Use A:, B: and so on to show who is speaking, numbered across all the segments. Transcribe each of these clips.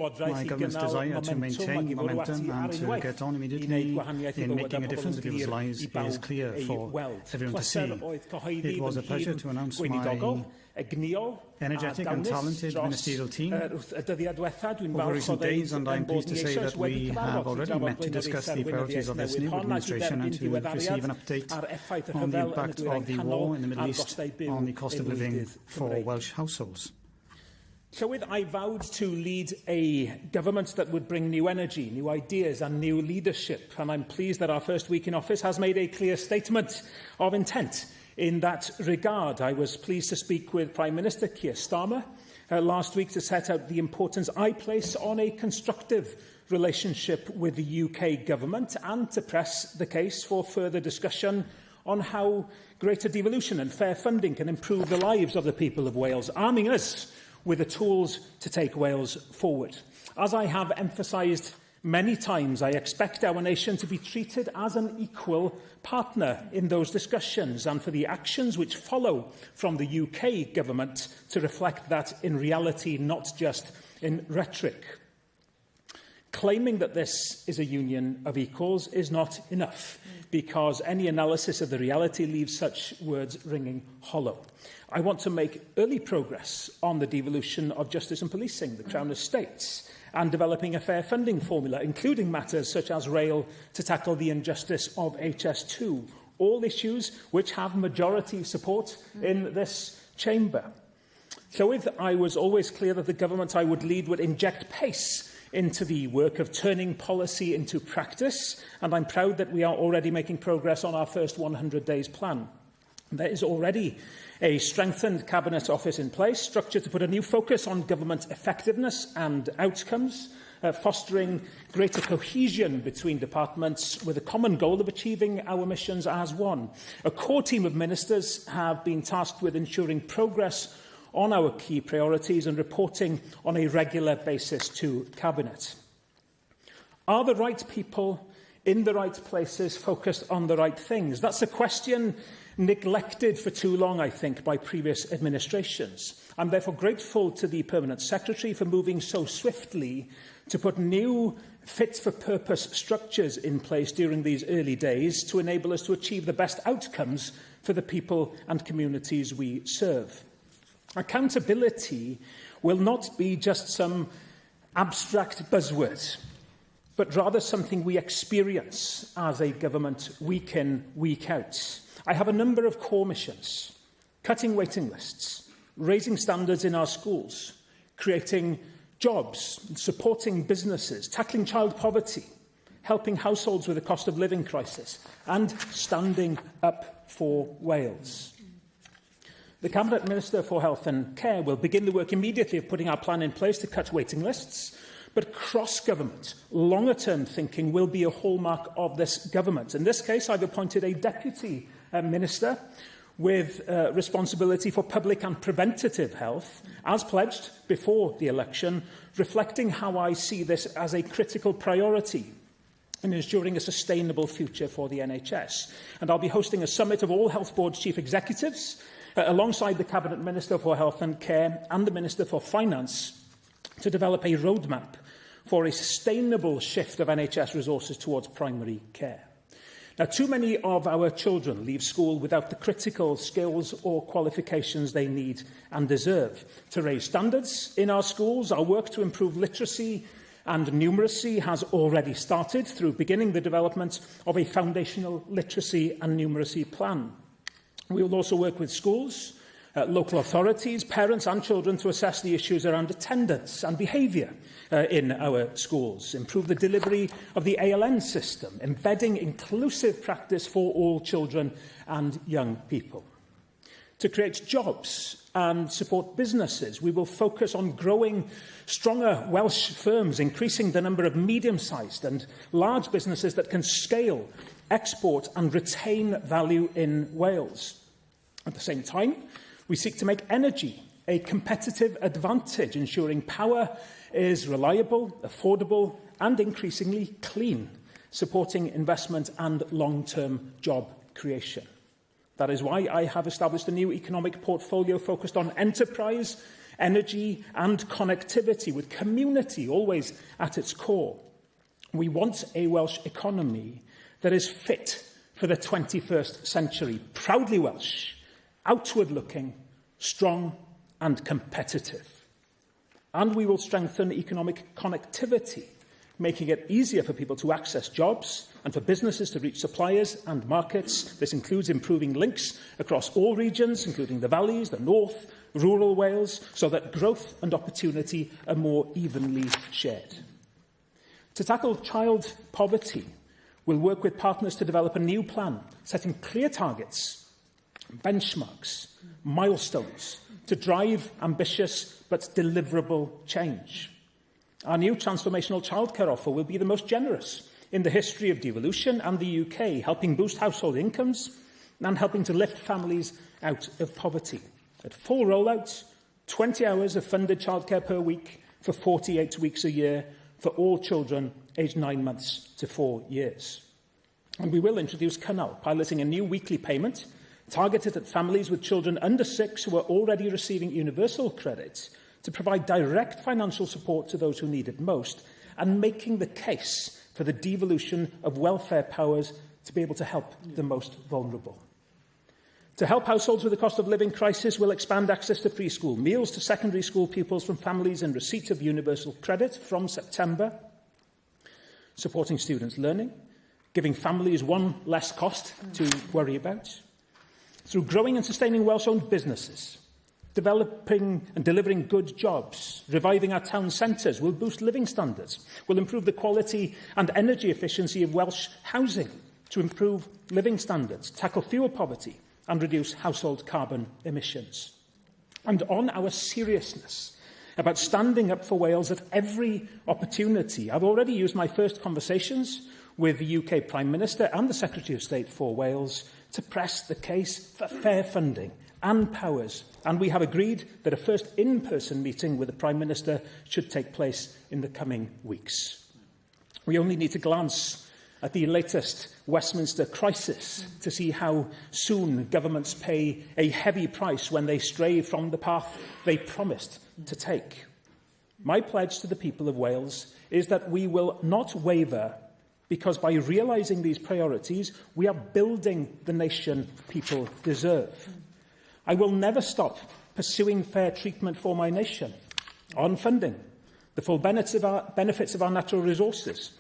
A: My government's desire to maintain momentum and to get on immediately in making a difference to people's lives is clear for everyone to see. It was a pleasure to announce my energetic and talented ministerial team over recent days, and I'm pleased to say that we have already met to discuss the priorities of this new administration and to receive an update on the impact of the war in the Middle East on the cost of living for Welsh households.
B: So I vowed to lead a government that would bring new energy, new ideas and new leadership, and I'm pleased that our first week in office has made a clear statement of intent in that regard. I was pleased to speak with Prime Minister Keir Starmer last week to set out the importance I place on a constructive relationship with the UK government and to press the case for further discussion on how greater devolution and fair funding can improve the lives of the people of Wales, arming us with the tools to take Wales forward. As I have emphasised many times, I expect our nation to be treated as an equal partner in those discussions and for the actions which follow from the UK government to reflect that in reality, not just in rhetoric. Claiming that this is a union of equals is not enough, because any analysis of the reality leaves such words ringing hollow. I want to make early progress on the devolution of justice and policing, the Crown Estates, and developing a fair funding formula, including matters such as rail to tackle the injustice of HS2, all issues which have majority support in this chamber. So I was always clear that the government I would lead would inject pace into the work of turning policy into practice, and I'm proud that we are already making progress on our first 100 days plan. There is already a strengthened Cabinet Office in place, structured to put a new focus on government effectiveness and outcomes, fostering greater cohesion between departments with a common goal of achieving our missions as one. A core team of ministers have been tasked with ensuring progress on our key priorities and reporting on a regular basis to Cabinet. Are the right people in the right places focused on the right things? That's a question neglected for too long, I think, by previous administrations. I'm therefore grateful to the Permanent Secretary for moving so swiftly to put new fit-for-purpose structures in place during these early days to enable us to achieve the best outcomes for the people and communities we serve. Accountability will not be just some abstract buzzword, but rather something we experience as a government week in, week out. I have a number of core missions: cutting waiting lists, raising standards in our schools, creating jobs, supporting businesses, tackling child poverty, helping households with the cost of living crisis, and standing up for Wales. The Cabinet Minister for Health and Care will begin the work immediately of putting our plan in place to cut waiting lists, but cross-government, longer-term thinking will be a hallmark of this government. In this case, I've appointed a Deputy Minister with responsibility for public and preventative health, as pledged before the election, reflecting how I see this as a critical priority in ensuring a sustainable future for the NHS. And I'll be hosting a summit of all Health Board Chief Executives alongside the Cabinet Minister for Health and Care and the Minister for Finance to develop a roadmap for a sustainable shift of NHS resources towards primary care. Now, too many of our children leave school without the critical skills or qualifications they need and deserve. To raise standards in our schools, our work to improve literacy and numeracy has already started through beginning the development of a foundational literacy and numeracy plan. We will also work with schools, local authorities, parents and children to assess the issues around attendance and behaviour in our schools, improve the delivery of the ALN system, embedding inclusive practice for all children and young people. To create jobs and support businesses, we will focus on growing stronger Welsh firms, increasing the number of medium-sized and large businesses that can scale, export and retain value in Wales. At the same time, we seek to make energy a competitive advantage, ensuring power is reliable, affordable and increasingly clean, supporting investment and long-term job creation. That is why I have established a new economic portfolio focused on enterprise, energy and connectivity, with community always at its core. We want a Welsh economy that is fit for the 21st century, proudly Welsh, outward-looking, strong and competitive. And we will strengthen economic connectivity, making it easier for people to access jobs and for businesses to reach suppliers and markets. This includes improving links across all regions, including the valleys, the north, rural Wales, so that growth and opportunity are more evenly shared. To tackle child poverty, we'll work with partners to develop a new plan, setting clear targets, benchmarks, milestones, to drive ambitious but deliverable change. Our new transformational childcare offer will be the most generous in the history of devolution and the UK, helping boost household incomes and helping to lift families out of poverty. At full rollout, 20 hours of funded childcare per week for 48 weeks a year for all children aged 9 months to 4 years. And we will introduce Cynnal, piloting a new weekly payment targeted at families with children under 6 who are already receiving universal credit to provide direct financial support to those who need it most, and making the case for the devolution of welfare powers to be able to help the most vulnerable. To help households with the cost of living crisis, we'll expand access to preschool meals to secondary school pupils from families in receipt of universal credit from September, supporting students' learning, giving families one less cost to worry about, through growing and sustaining Welsh-owned businesses, developing and delivering good jobs, reviving our town centres, will boost living standards, will improve the quality and energy efficiency of Welsh housing to improve living standards, tackle fuel poverty and reduce household carbon emissions. And on our seriousness about standing up for Wales at every opportunity, I've already used my first conversations with the UK Prime Minister and the Secretary of State for Wales to press the case for fair funding and powers, and we have agreed that a first in-person meeting with the Prime Minister should take place in the coming weeks. We only need to glance at the latest Westminster crisis to see how soon governments pay a heavy price when they stray from the path they promised to take. My pledge to the people of Wales is that we will not waver, because by realising these priorities, we are building the nation people deserve. I will never stop pursuing fair treatment for my nation, on funding, the full benefits of our natural resources,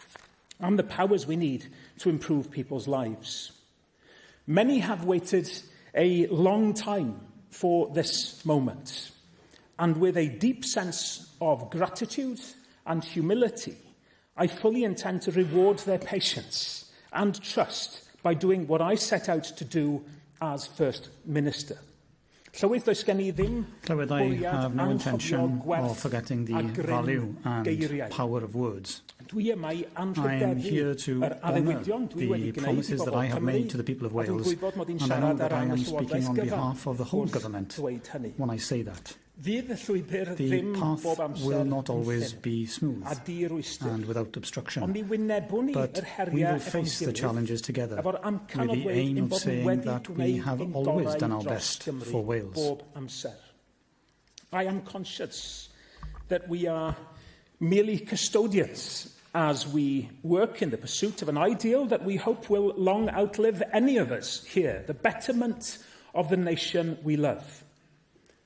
B: and the powers we need to improve people's lives. Many have waited a long time for this moment, and with a deep sense of gratitude and humility, I fully intend to reward their patience and trust by doing what I set out to do as First Minister. Llywydd
A: I have no intention of forgetting the value and power of words. I am here to honour the promises that I have made to the people of Wales, and I know that I am speaking on behalf of the whole government when I say that. The path will not always be smooth and without obstruction, but we will face the challenges together with the aim of saying that we have always done our best for Wales.
B: I am conscious that we are merely custodians as we work in the pursuit of an ideal that we hope will long outlive any of us here, the betterment of the nation we love.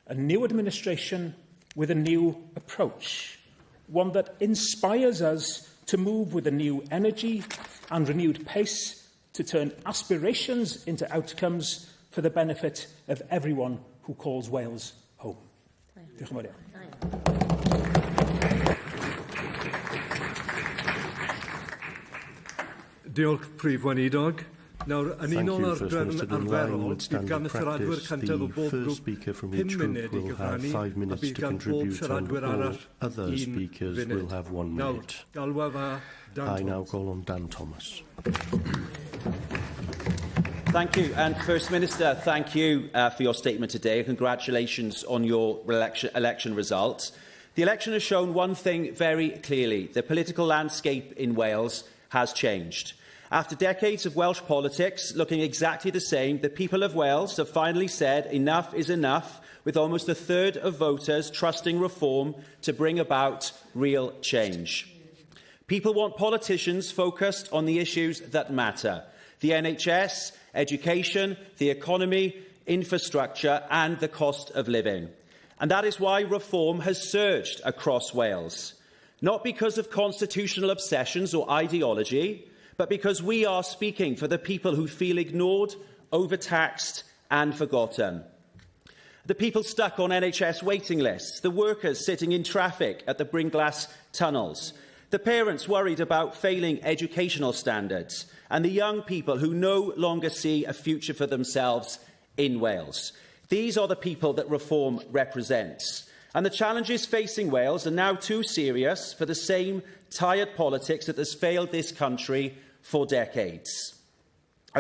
B: A new administration with a new approach, one that inspires us to move with a new energy and renewed pace to turn aspirations into outcomes for the benefit of everyone who calls Wales home. Diolch yn fawr iawn.
C: Diolch, Prif Weinidog. Nawr, yn unol ar drefn arferol, bydd gan y siaradwyr cyntaf o bob grŵp 5 munud i gyfrannu, a bydd gan bob siaradwyr arall 1 munud. Nawr, galwaf a Dan Thomas.
D: I now call on Dan Thomas.
E: Thank you. And First Minister, thank you for your statement today. Congratulations on your election results. The election has shown one thing very clearly. The political landscape in Wales has changed. After decades of Welsh politics looking exactly the same, the people of Wales have finally said enough is enough. with almost a third of voters trusting reform to bring about real change. People want politicians focused on the issues that matter: the NHS, education, the economy, infrastructure and the cost of living. And that is why reform has surged across Wales. Not because of constitutional obsessions or ideology, but because we are speaking for the people who feel ignored, overtaxed and forgotten. The people stuck on NHS waiting lists, the workers sitting in traffic at the Brynglas tunnels, the parents worried about failing educational standards, and the young people who no longer see a future for themselves in Wales. These are the people that reform represents. And the challenges facing Wales are now too serious for the same tired politics that has failed this country for decades.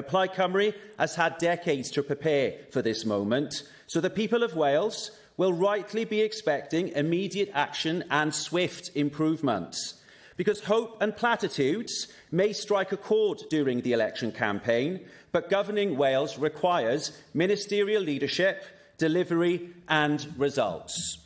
E: Plaid Cymru has had decades to prepare for this moment, so the people of Wales will rightly be expecting immediate action and swift improvements. Because hope and platitudes may strike a chord during the election campaign, but governing Wales requires ministerial leadership, delivery and results.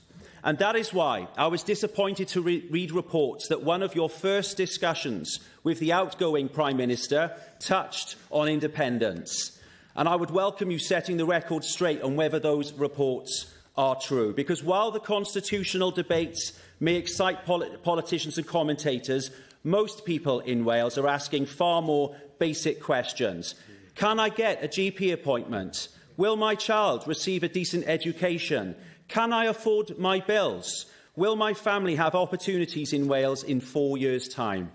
E: And that is why I was disappointed to read reports that one of your first discussions with the outgoing Prime Minister touched on independence. And I would welcome you setting the record straight on whether those reports are true. Because while the constitutional debates may excite politicians and commentators, most people in Wales are asking far more basic questions. Can I get a GP appointment? Will my child receive a decent education? Can I afford my bills? Will my family have opportunities in Wales in 4 years' time?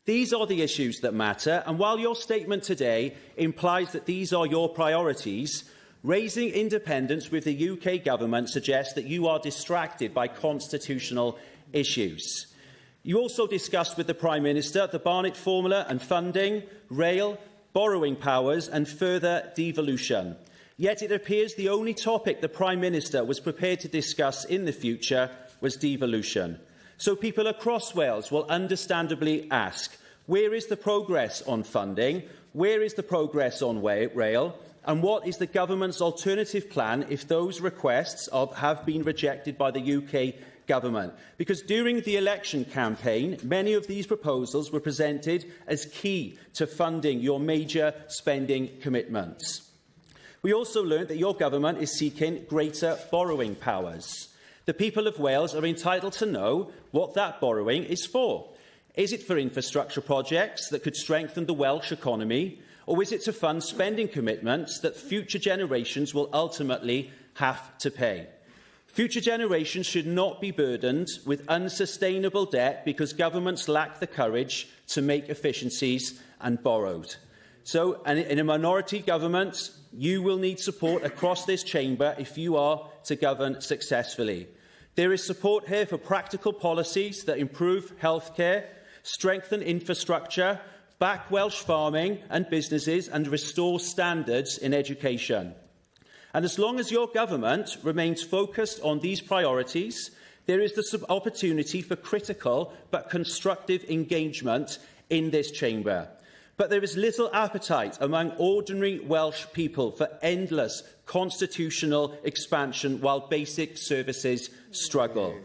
E: These are the issues that matter, and while your statement today implies that these are your priorities, raising independence with the UK government suggests that you are distracted by constitutional issues. You also discussed with the Prime Minister the Barnett formula and funding, rail, borrowing powers and further devolution. Yet it appears the only topic the Prime Minister was prepared to discuss in the future was devolution. So people across Wales will understandably ask, where is the progress on funding? Where is the progress on rail? And what is the government's alternative plan if those requests have been rejected by the UK government? Because during the election campaign, many of these proposals were presented as key to funding your major spending commitments. We also learned that your government is seeking greater borrowing powers. The people of Wales are entitled to know what that borrowing is for. Is it for infrastructure projects that could strengthen the Welsh economy, or is it to fund spending commitments that future generations will ultimately have to pay? Future generations should not be burdened with unsustainable debt because governments lack the courage to make efficiencies and borrowed. So, in a minority government, you will need support across this chamber if you are to govern successfully. There is support here for practical policies that improve healthcare, strengthen infrastructure, back Welsh farming and businesses and restore standards in education. And as long as your government remains focused on these priorities, there is the opportunity for critical but constructive engagement in this chamber. But there is little appetite among ordinary Welsh people for endless constitutional expansion while basic services struggle.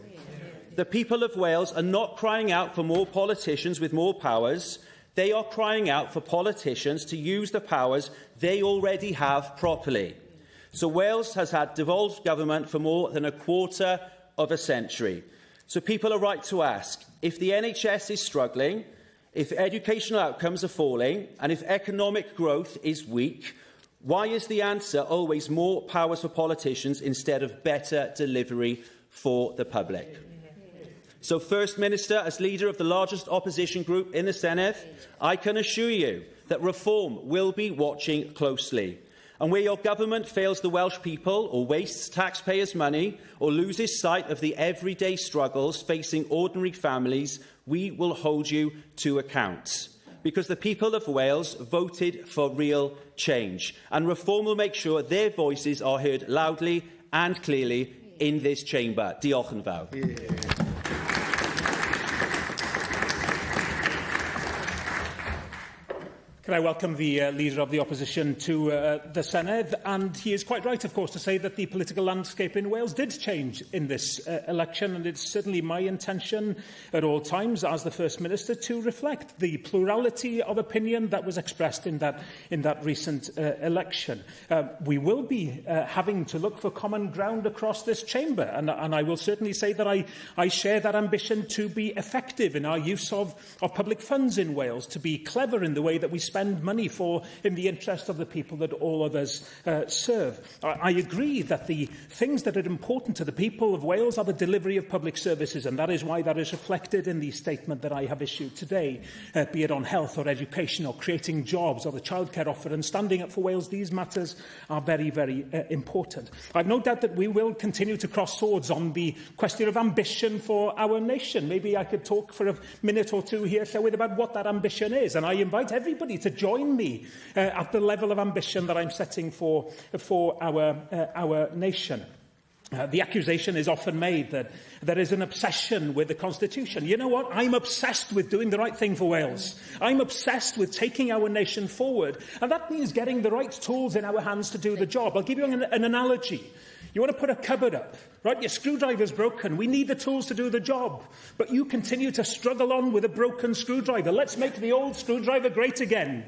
E: The people of Wales are not crying out for more politicians with more powers. They are crying out for politicians to use the powers they already have properly. So Wales has had devolved government for more than a quarter of a century. So people are right to ask, if the NHS is struggling, if educational outcomes are falling, and if economic growth is weak, why is the answer always more powers for politicians instead of better delivery for the public? So, First Minister, as leader of the largest opposition group in the Senedd, I can assure you that reform will be watching closely. And where your government fails the Welsh people, or wastes taxpayers' money, or loses sight of the everyday struggles facing ordinary families, we will hold you to account. Because the people of Wales voted for real change. And reform will make sure their voices are heard loudly and clearly in this chamber. Diolch yn fawr.
B: Can I welcome the Leader of the Opposition to the Senedd? And he is quite right, of course, to say that the political landscape in Wales did change in this election, and it's certainly my intention at all times, as the First Minister, to reflect the plurality of opinion that was expressed in that recent election. We will be having to look for common ground across this chamber, and I will certainly say that I share that ambition to be effective in our use of public funds in Wales, to be clever in the way that we spend money in the interest of the people that all of us serve. I agree that the things that are important to the people of Wales are the delivery of public services, and that is why that is reflected in the statement that I have issued today, be it on health or education or creating jobs or the childcare offer and standing up for Wales. These matters are very, very important. I have no doubt that we will continue to cross swords on the question of ambition for our nation. Maybe I could talk for a minute or two here, Llywydd, about what that ambition is, and I invite everybody to join me at the level of ambition that I'm setting for our nation. The accusation is often made that there is an obsession with the Constitution. You know what? I'm obsessed with doing the right thing for Wales. I'm obsessed with taking our nation forward, and that means getting the right tools in our hands to do the job. I'll give you an analogy. You want to put a cupboard up, right? Your screwdriver's broken. We need the tools to do the job. But you continue to struggle on with a broken screwdriver. Let's make the old screwdriver great again.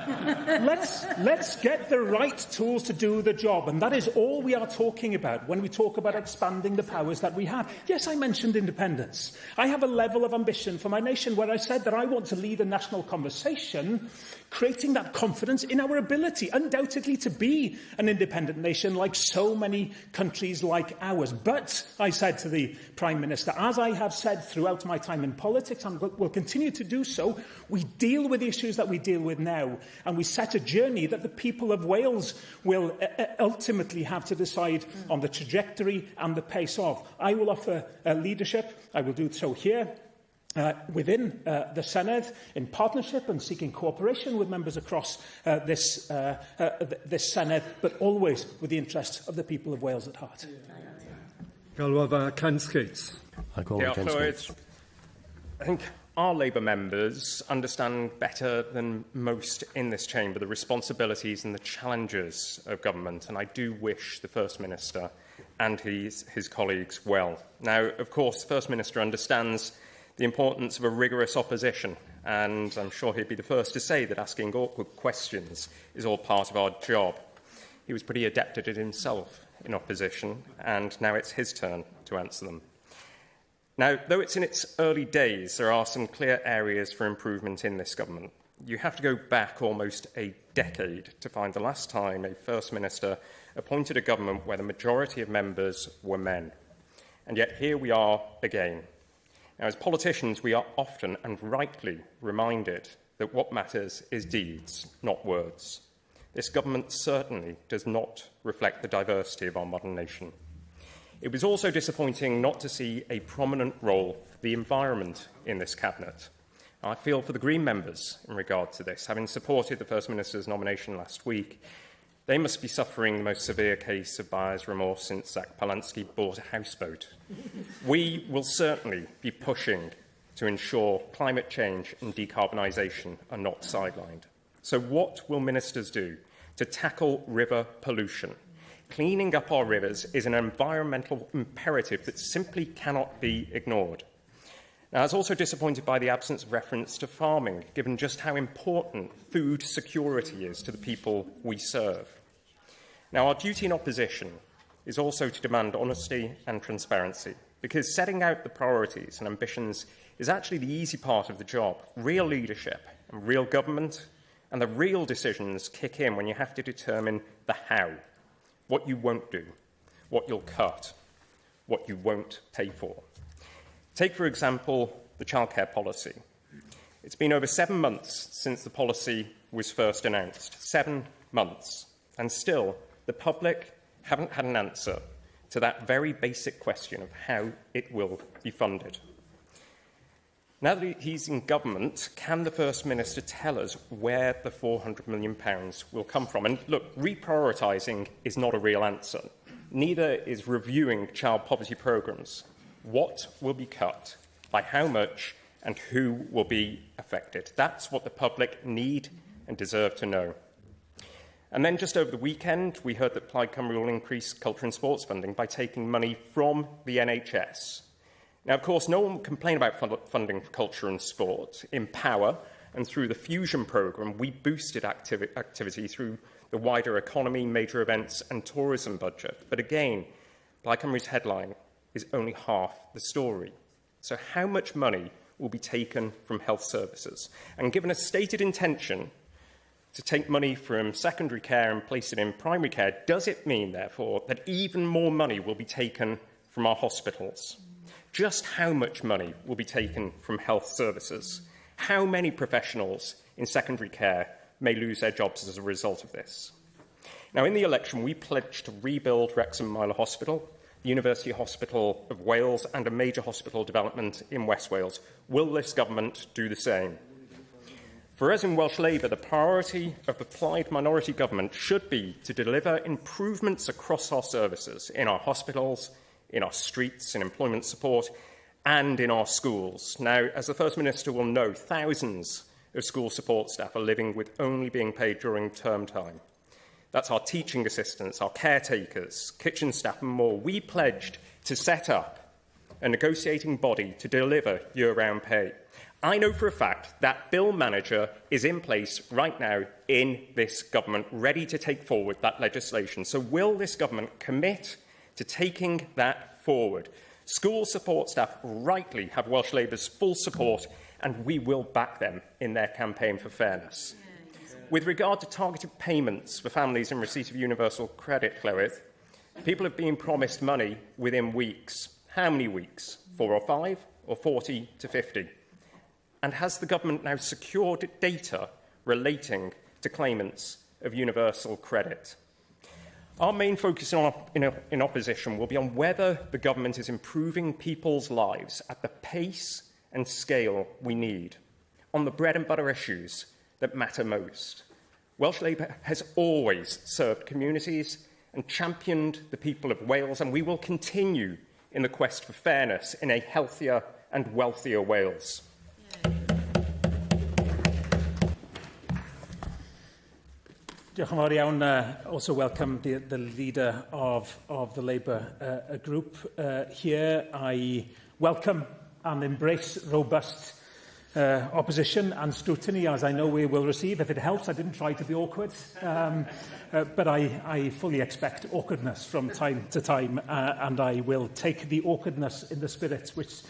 B: Let's get the right tools to do the job, and that is all we are talking about when we talk about expanding the powers that we have. Yes, I mentioned independence. I have a level of ambition for my nation where I said that I want to lead a national conversation, creating that confidence in our ability, undoubtedly, to be an independent nation like so many countries like ours. But I said to the Prime Minister, as I have said throughout my time in politics, and will continue to do so, we deal with the issues that we deal with now, and we set a journey that the people of Wales will ultimately have to decide on the trajectory and the pace of. I will offer leadership. I will do so here within the Senedd, in partnership and seeking cooperation with members across this Senedd, but always with the interests of the people of Wales at heart.
D: I think our Labour members understand better than most in this chamber the responsibilities and the challenges of government, and I do wish the First Minister and his colleagues well. Now, of course, the First Minister understands the importance of a rigorous opposition, and I'm sure he'd be the first to say that asking awkward questions is all part of our job. He was pretty adept at it himself in opposition, and now it's his turn to answer them. Now, though it's in its early days, there are some clear areas for improvement in this government. You have to go back almost a decade to find the last time a First Minister appointed a government where the majority of members were men. And yet here we are again. Now, as politicians, we are often and rightly reminded that what matters is deeds, not words. This government certainly does not reflect the diversity of our modern nation. It was also disappointing not to see a prominent role for the environment in this cabinet. I feel for the Green members in regard to this. Having supported the First Minister's nomination last week, they must be suffering the most severe case of buyer's remorse since Zach Polansky bought a houseboat. We will certainly be pushing to ensure climate change and decarbonisation are not sidelined. So what will ministers do to tackle river pollution? Cleaning up our rivers is an environmental imperative that simply cannot be ignored. Now, I was also disappointed by the absence of reference to farming, given just how important food security is to the people we serve. Now, our duty in opposition is also to demand honesty and transparency, because setting out the priorities and ambitions is actually the easy part of the job. Real leadership and real government and the real decisions kick in when you have to determine the how. What you won't do, what you'll cut, what you won't pay for. Take, for example, the childcare policy. It's been over 7 months since the policy was first announced. 7 months. And still, the public haven't had an answer to that very basic question of how it will be funded. Now that he's in government, can the First Minister tell us where the £400 million will come from? And look, reprioritising is not a real answer. Neither is reviewing child poverty programmes. What will be cut, by how much, and who will be affected. That's what the public need and deserve to know. And then just over the weekend, we heard that Plaid Cymru will increase culture and sports funding by taking money from the NHS. Now, of course, no one will complain about funding for culture and sport. In Power and through the Fusion programme, we boosted activity through the wider economy, major events and tourism budget. But again, Plaid Cymru's headline is only half the story. So how much money will be taken from health services? And given a stated intention to take money from secondary care and place it in primary care, does it mean, therefore, that even more money will be taken from our hospitals? Just how much money will be taken from health services? How many professionals in secondary care may lose their jobs as a result of this? Now, in the election, we pledged to rebuild Wrexham Mylor Hospital, the University Hospital of Wales, and a major hospital development in West Wales. Will this government do the same? For us in Welsh Labour, the priority of the Plaid minority government should be to deliver improvements across our services, in our hospitals, in our streets, in employment support, and in our schools. Now, as the First Minister will know, thousands of school support staff are living with only being paid during term time. That's our teaching assistants, our caretakers, kitchen staff and more. We pledged to set up a negotiating body to deliver year-round pay. I know for a fact that Bill Manager is in place right now in this government, ready to take forward that legislation. So will this government commit to taking that forward? School support staff rightly have Welsh Labour's full support, and we will back them in their campaign for fairness. With regard to targeted payments for families in receipt of universal credit, Llywydd, people have been promised money within weeks. How many weeks? 4 or 5 or 40 to 50? And has the government now secured data relating to claimants of universal credit? Our main focus in opposition will be on whether the government is improving people's lives at the pace and scale we need, on the bread and butter issues that matter most. Welsh Labour has always served communities and championed the people of Wales, and we will continue in the quest for fairness in a healthier and wealthier Wales.
B: Diolch yn fawr iawn. Also welcome the leader of the Labour group here. I welcome and embrace robust opposition and scrutiny, as I know we will receive. If it helps, I didn't try to be awkward, but I fully expect awkwardness from time to time, and I will take the awkwardness in the spirit which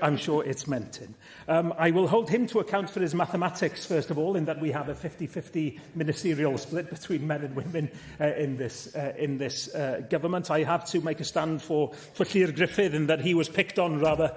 B: I'm sure it's meant in. I will hold him to account for his mathematics, first of all, in that we have a 50-50 ministerial split between men and women in this government. I have to make a stand for Llyr Griffith in that he was picked on rather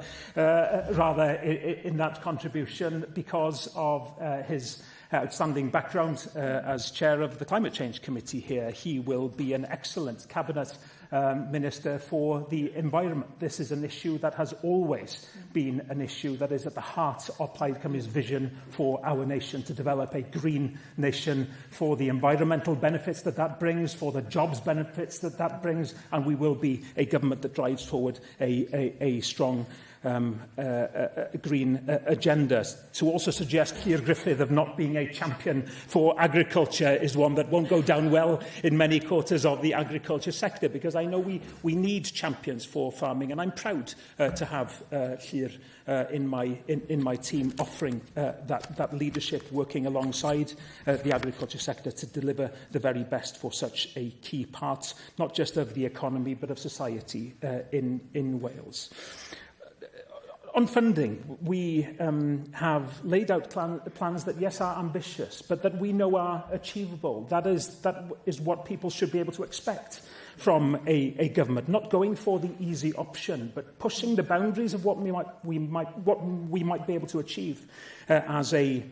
B: in that contribution because of his outstanding background as chair of the Climate Change Committee here. He will be an excellent cabinet Minister for the Environment. This is an issue that has always been an issue that is at the heart of Plaid Cymru's vision for our nation, to develop a green nation, for the environmental benefits that brings, for the jobs benefits that brings, and we will be a government that drives forward a strong green agenda. To also suggest Llyr Griffith of not being a champion for agriculture is one that won't go down well in many quarters of the agriculture sector, because I know we need champions for farming, and I'm proud to have Llyr in my team offering that leadership, working alongside the agriculture sector to deliver the very best for such a key part, not just of the economy, but of society in Wales. On funding, we have laid out plans that, yes, are ambitious, but that we know are achievable. That is what people should be able to expect from a government, not going for the easy option, but pushing the boundaries of what we might be able to achieve as a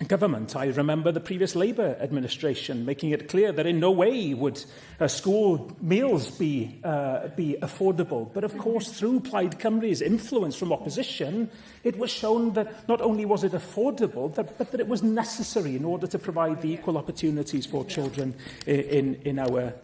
B: government. I remember the previous Labour administration making it clear that in no way would school meals be affordable. But of course, through Plaid Cymru's influence from opposition, it was shown that not only was it affordable, but that it was necessary in order to provide the equal opportunities for children in our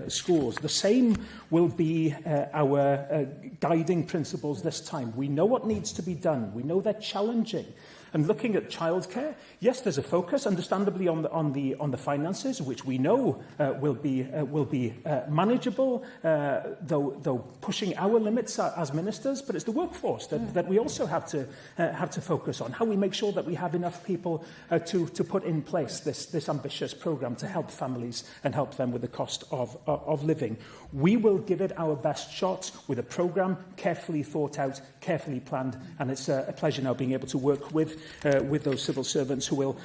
B: schools. The same will be our guiding principles this time. We know what needs to be done. We know they're challenging. And looking at childcare, yes, there's a focus, understandably, on the finances, which we know will be manageable, though pushing our limits as ministers. But it's the workforce that we also have to focus on. How we make sure that we have enough people to put in place this ambitious programme to help families and help them with the cost of living. We will give it our best shot with a programme carefully thought out, carefully planned, and it's a pleasure now being able to work with those civil servants who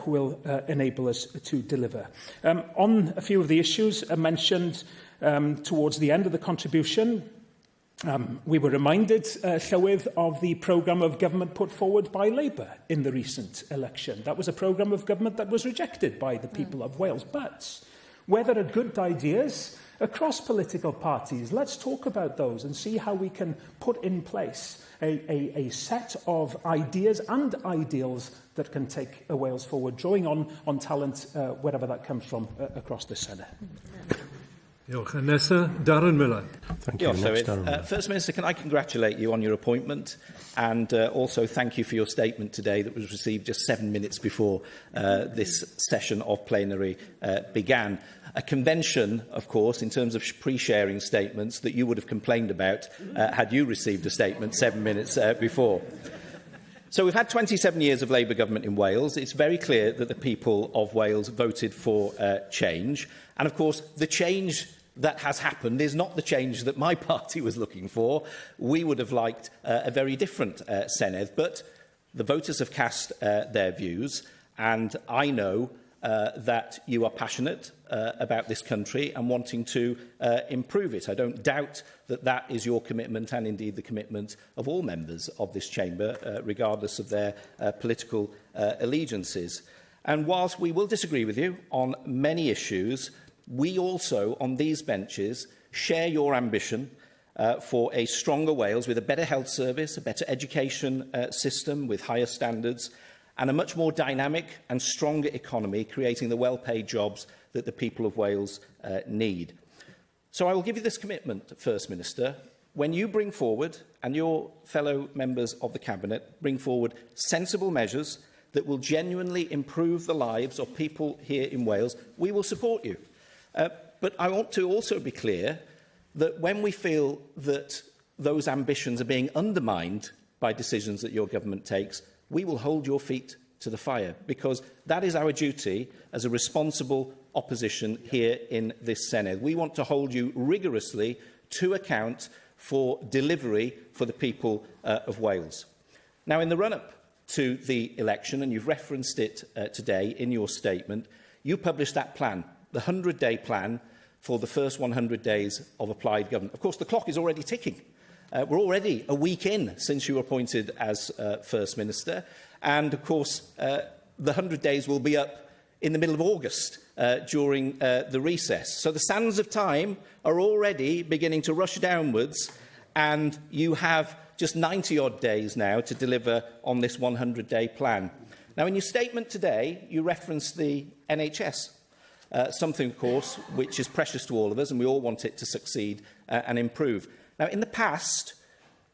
B: will enable us to deliver. On a few of the issues mentioned towards the end of the contribution, we were reminded, Llywydd, of the programme of government put forward by Labour in the recent election. That was a programme of government that was rejected by the people of Wales. But where there are good ideas across political parties, let's talk about those and see how we can put in place a set of ideas and ideals that can take Wales forward, drawing on talent wherever that comes from across the Senedd.
C: Darren Miller.
F: Thank you. First Minister, can I congratulate you on your appointment, and also thank you for your statement today that was received just 7 minutes before this session of plenary began. A convention, of course, in terms of pre-sharing statements that you would have complained about had you received a statement 7 minutes before. So we've had 27 years of Labour government in Wales. It's very clear that the people of Wales voted for change. And of course, the change that has happened is not the change that my party was looking for. We would have liked a very different Senedd, but the voters have cast their views, and I know that you are passionate about this country and wanting to improve it. I don't doubt that that is your commitment, and indeed the commitment of all members of this chamber, regardless of their political allegiances. And whilst we will disagree with you on many issues, we also, on these benches, share your ambition for a stronger Wales with a better health service, a better education system with higher standards, and a much more dynamic and stronger economy, creating the well-paid jobs that the people of Wales need. So I will give you this commitment, First Minister. When you bring forward, and your fellow members of the Cabinet bring forward, sensible measures that will genuinely improve the lives of people here in Wales, we will support you. But I want to also be clear that when we feel that those ambitions are being undermined by decisions that your government takes, we will hold your feet to the fire, because that is our duty as a responsible opposition here in this Senedd. We want to hold you rigorously to account for delivery for the people of Wales. Now, in the run-up to the election, and you've referenced it today in your statement, you published that plan, the 100-day plan for the first 100 days of applied government. Of course, the clock is already ticking. We're already a week in since you were appointed as First Minister. And, of course, the 100 days will be up in the middle of August during the recess. So the sands of time are already beginning to rush downwards, and you have just 90-odd days now to deliver on this 100-day plan. Now, in your statement today, you referenced the NHS, something, of course, which is precious to all of us, and we all want it to succeed and improve. Now, in the past,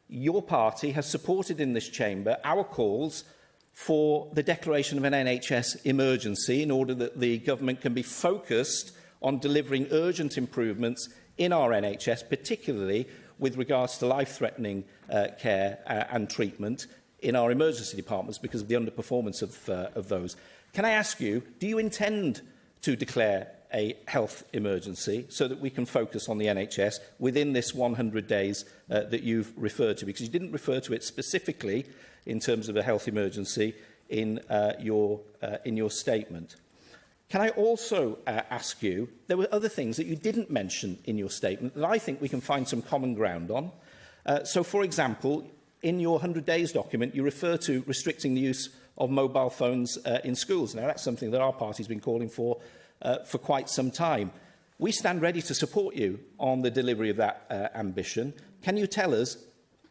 F: your party has supported in this chamber our calls for the declaration of an NHS emergency in order that the government can be focused on delivering urgent improvements in our NHS, particularly with regards to life-threatening care and treatment in our emergency departments because of the underperformance of those. Can I ask you, do you intend to declare a health emergency so that we can focus on the NHS within this 100 days that you've referred to? Because you didn't refer to it specifically in terms of a health emergency in your statement. Can I also ask you, there were other things that you didn't mention in your statement that I think we can find some common ground on. So, for example, in your 100 days document, you refer to restricting the use of mobile phones in schools. Now, that's something that our party's been calling for quite some time. We stand ready to support you on the delivery of that ambition. Can you tell us,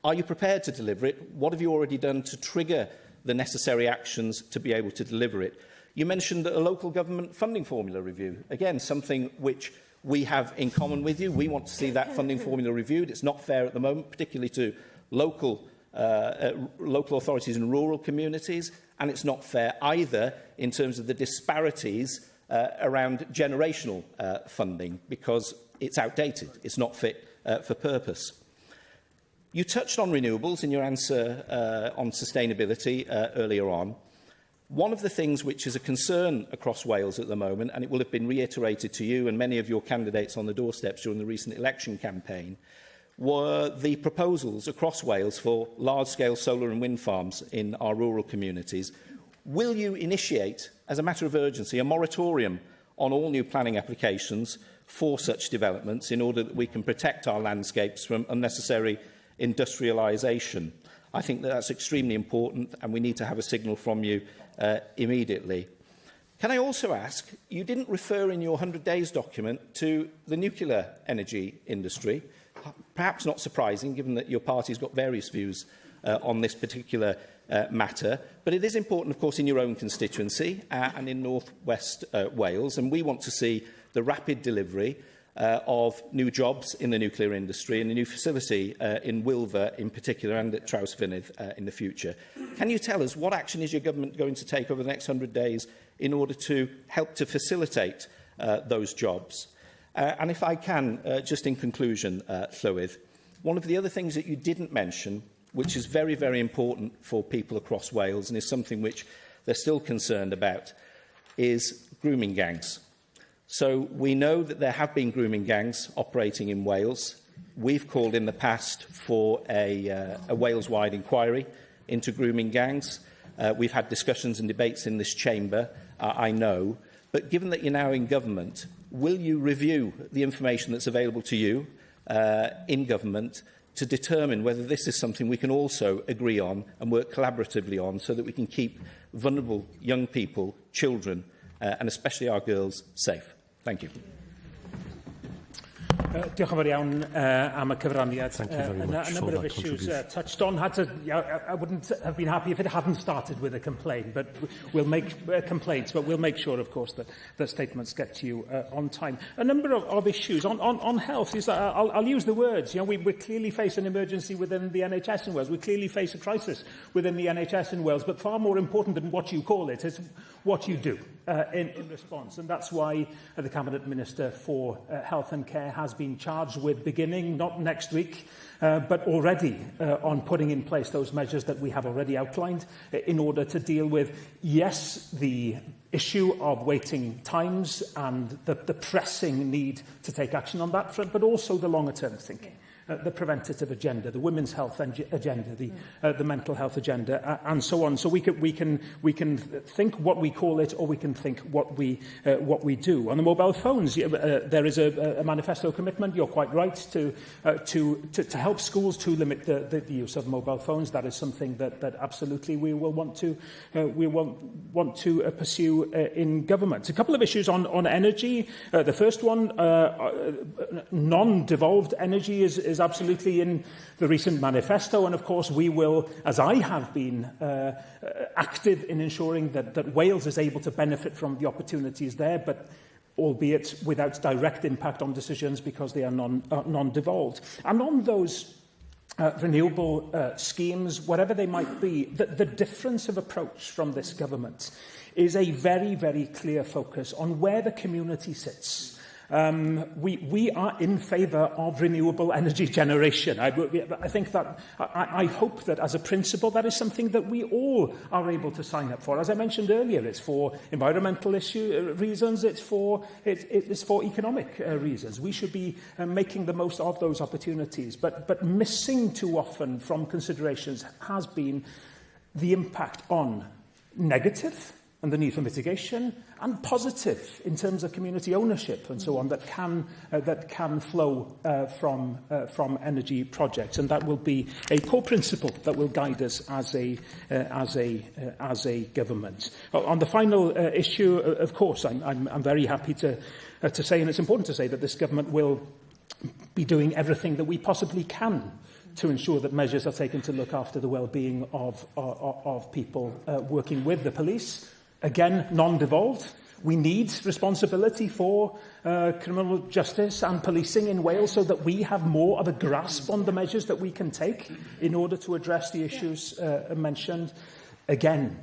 F: are you prepared to deliver it? What have you already done to trigger the necessary actions to be able to deliver it? You mentioned a local government funding formula review. Again, something which we have in common with you. We want to see that funding formula reviewed. It's not fair at the moment, particularly to local authorities in rural communities, and it's not fair either in terms of the disparities around generational funding, because it's outdated. It's not fit for purpose. You touched on renewables in your answer on sustainability earlier on. One of the things which is a concern across Wales at the moment, and it will have been reiterated to you and many of your candidates on the doorsteps during the recent election campaign, were the proposals across Wales for large-scale solar and wind farms in our rural communities. Will you initiate, as a matter of urgency, a moratorium on all new planning applications for such developments in order that we can protect our landscapes from unnecessary industrialisation? I think that that's extremely important, and we need to have a signal from you immediately. Can I also ask, you didn't refer in your 100 days document to the nuclear energy industry. Perhaps not surprising, given that your party's got various views on this particular matter. But it is important, of course, in your own constituency and in North West Wales. And we want to see the rapid delivery of new jobs in the nuclear industry and a new facility in Wilver in particular, and at Trawsfynydd in the future. Can you tell us what action is your government going to take over the next 100 days in order to help to facilitate those jobs? And if I can, just in conclusion, Llywydd, one of the other things that you didn't mention, which is very, very important for people across Wales and is something which they're still concerned about, is grooming gangs. So we know that there have been grooming gangs operating in Wales. We've called in the past for a Wales-wide inquiry into grooming gangs. We've had discussions and debates in this chamber, I know. But given that you're now in government, will you review the information that's available to you in government to determine whether this is something we can also agree on and work collaboratively on, so that we can keep vulnerable young people, children, and especially our girls, safe? Thank you.
B: Diolch yn fawr iawn am y cyfraniad. A number of issues touched on. I wouldn't have been happy if it hadn't started with a complaint, but we'll make complaints, but we'll make sure, of course, that the statements get to you on time. A number of issues on health. I'll use the words. We clearly face an emergency within the NHS in Wales. We clearly face a crisis within the NHS in Wales, but far more important than what you call it is what you do in response. And that's why the Cabinet Minister for Health and Care has been charged with beginning, not next week, but already on putting in place those measures that we have already outlined in order to deal with, yes, the issue of waiting times and the pressing need to take action on that front, but also the longer-term thinking. The preventative agenda, the women's health agenda, the mental health agenda, and so on. So we can think what we call it, or we can think what we do. On the mobile phones, there is a manifesto commitment. You're quite right to help schools to limit the use of mobile phones. That is something that absolutely we will want to pursue in government. A couple of issues on energy. The first one, non-devolved energy is absolutely in the recent manifesto, and of course we will, as I have been, active in ensuring that Wales is able to benefit from the opportunities there, but albeit without direct impact on decisions because they are non-devolved. And on those renewable schemes, whatever they might be, the difference of approach from this government is a very, very clear focus on where the community sits. We are in favour of renewable energy generation. I think that, I hope that as a principle, that is something that we all are able to sign up for. As I mentioned earlier, it's for environmental reasons, it's for economic reasons. We should be making the most of those opportunities. But missing too often from considerations has been the impact on negative and the need for mitigation, and positive in terms of community ownership and so on that can flow from energy projects, and that will be a core principle that will guide us as a government. On the final issue, of course, I'm very happy to say, and it's important to say, that this government will be doing everything that we possibly can to ensure that measures are taken to look after the well-being of people working with the police. Again, non-devolved. We need responsibility for criminal justice and policing in Wales so that we have more of a grasp on the measures that we can take in order to address the issues mentioned. Again,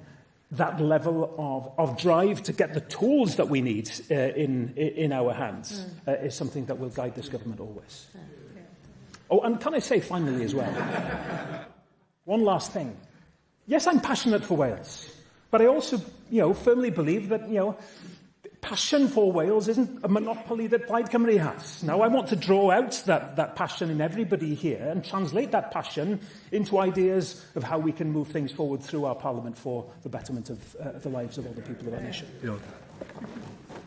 B: that level of drive to get the tools that we need in our hands is something that will guide this government always. Oh, and can I say finally as well, one last thing. Yes, I'm passionate for Wales. But I also, firmly believe that, passion for Wales isn't a monopoly that Plaid Cymru has. Now, I want to draw out that passion in everybody here and translate that passion into ideas of how we can move things forward through our Parliament for the betterment of the lives of all the people of our nation.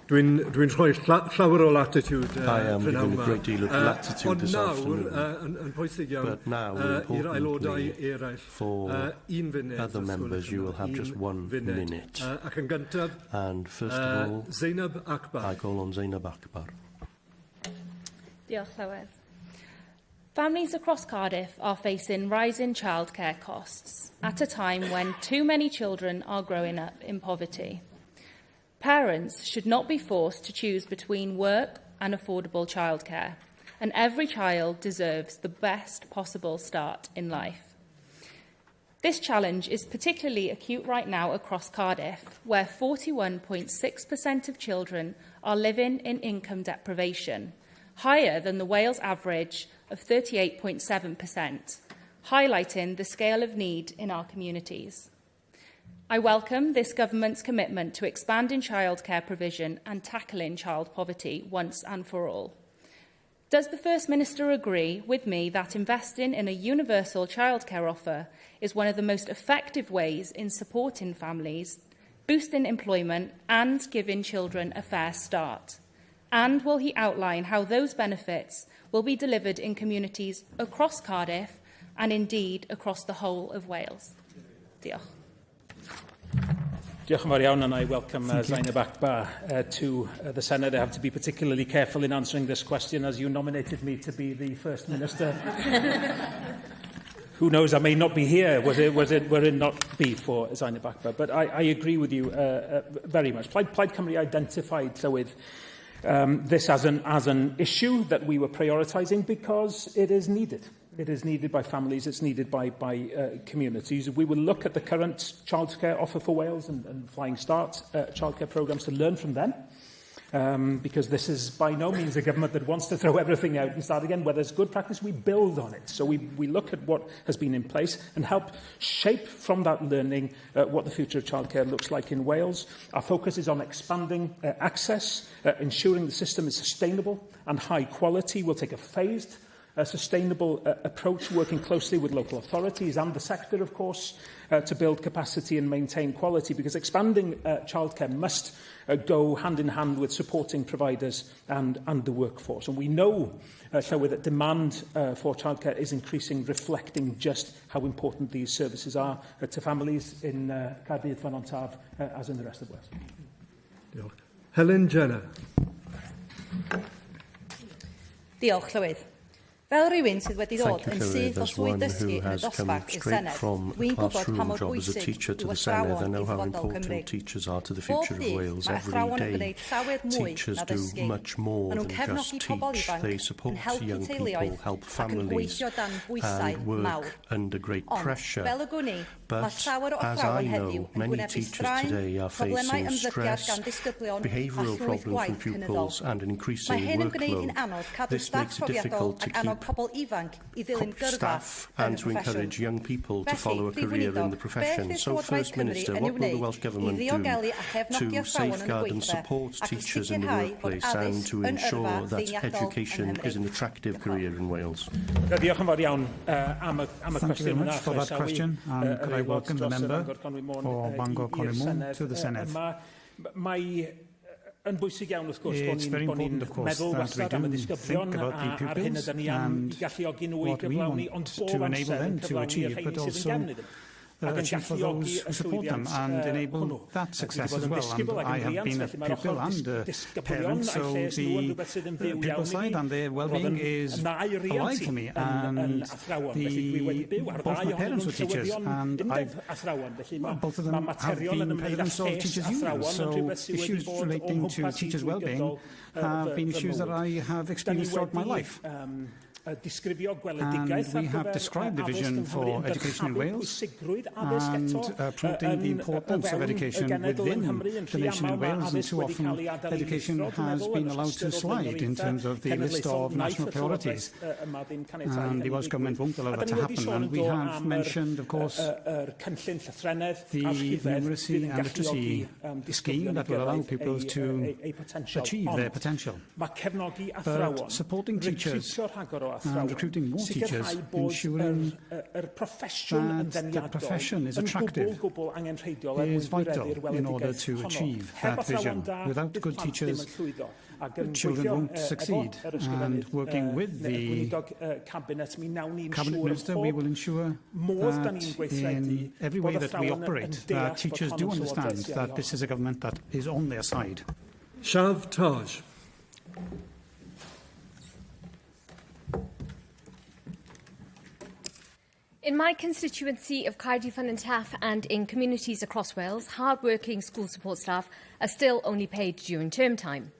C: Dwi'n rhoi llawer o latitude I am giving a great deal of latitude this afternoon. But now, importantly, for other members, you will have just 1 minute. And first of all, I call on Zainab Akbar.
G: Diolch, Llywydd. Families across Cardiff are facing rising childcare costs at a time when too many children are growing up in poverty. Parents should not be forced to choose between work and affordable childcare, and every child deserves the best possible start in life. This challenge is particularly acute right now across Cardiff, where 41.6% of children are living in income deprivation, higher than the Wales average of 38.7%, highlighting the scale of need in our communities. I welcome this government's commitment to expanding childcare provision and tackling child poverty once and for all. Does the First Minister agree with me that investing in a universal childcare offer is one of the most effective ways in supporting families, boosting employment and giving children a fair start? And will he outline how those benefits will be delivered in communities across Cardiff and indeed across the whole of Wales? Diolch.
B: Diolch yn fawr iawn, and I welcome Zainab Akbar to the Senedd. I have to be particularly careful in answering this question, as you nominated me to be the First Minister. Who knows, I may not be here were it not be for Zainab Akbar. But I agree with you very much. Plaid Cymru identified with this as an issue that we were prioritising because it is needed. It is needed by families, it's needed by communities. We will look at the current childcare offer for Wales and Flying Start childcare programmes to learn from them, because this is by no means a government that wants to throw everything out and start again. Where there's good practice, we build on it. So we look at what has been in place and help shape from that learning what the future of childcare looks like in Wales. Our focus is on expanding access, ensuring the system is sustainable and high quality. We'll take a phased sustainable approach, working closely with local authorities and the sector, of course, to build capacity and maintain quality, because expanding childcare must go hand in hand with supporting providers and the workforce. And we know, that demand for childcare is increasing, reflecting just how important these services are to families in Caerdydd, Fan Taf, as in the rest of Wales.
C: Diolch. Helen Jenner.
H: Diolch, Llywydd. Fel rhywun sydd wedi dod yn syth o swydd dysgu yn y dosbarth i'r Senedd, dwi'n gwybod pa mor bwysig yw athrawon i ddyfodol Cymru. Bob dydd mae athrawon yn gwneud llawer mwy na dysgu. Maen nhw'n cefnogi pobl ifanc, yn helpu teuluoedd ac yn gweithio dan bwysau mawr. Ond, fel y gwni, mae llawer o athrawon heddiw yn gwynebu straen, problemau ymddygiad gan disgyblion a llwyth gwaith cynyddol. Mae hyn yn gwneud hi'n anodd cadw staff profiadol ac annog
C: staff and to encourage young people to follow a career in the profession. So, First Minister, what will the Welsh Government do to safeguard and support teachers in the workplace and to ensure that education is an attractive career in Wales?
A: Thank you very much for that question. Could I welcome the member for Bangor Conwy to the Senedd? It's very important, of course, that we do think about the pupils and what we want to enable them to achieve, but also achieve for those who support them and enable that success as well. And I have been a pupil and a parent, so the pupil side and their well-being is alive for me. And both my parents were teachers, and both of them have been presidents of Teachers' Unions. So issues relating to teachers' well-being have been issues that I have experienced throughout my life. And we have described the vision for education in Wales and promoting the importance of education within the nation in Wales, and too often education has been allowed to slide in terms of the list of national priorities, and the Welsh Government won't allow that to happen. And we have mentioned, of course, the numeracy and literacy scheme that will allow pupils to achieve their potential. But supporting teachers and recruiting more teachers, ensuring that the profession is attractive, is vital in order to achieve that vision. Without good teachers, children won't succeed. And working with the Cabinet Minister, we will ensure that in every way that we operate, that teachers do understand that this is a government that is on their side.
C: Shav Taj.
I: In my constituency of Cardiff and Taff and in communities across Wales, hard-working school support staff are still only paid during term time.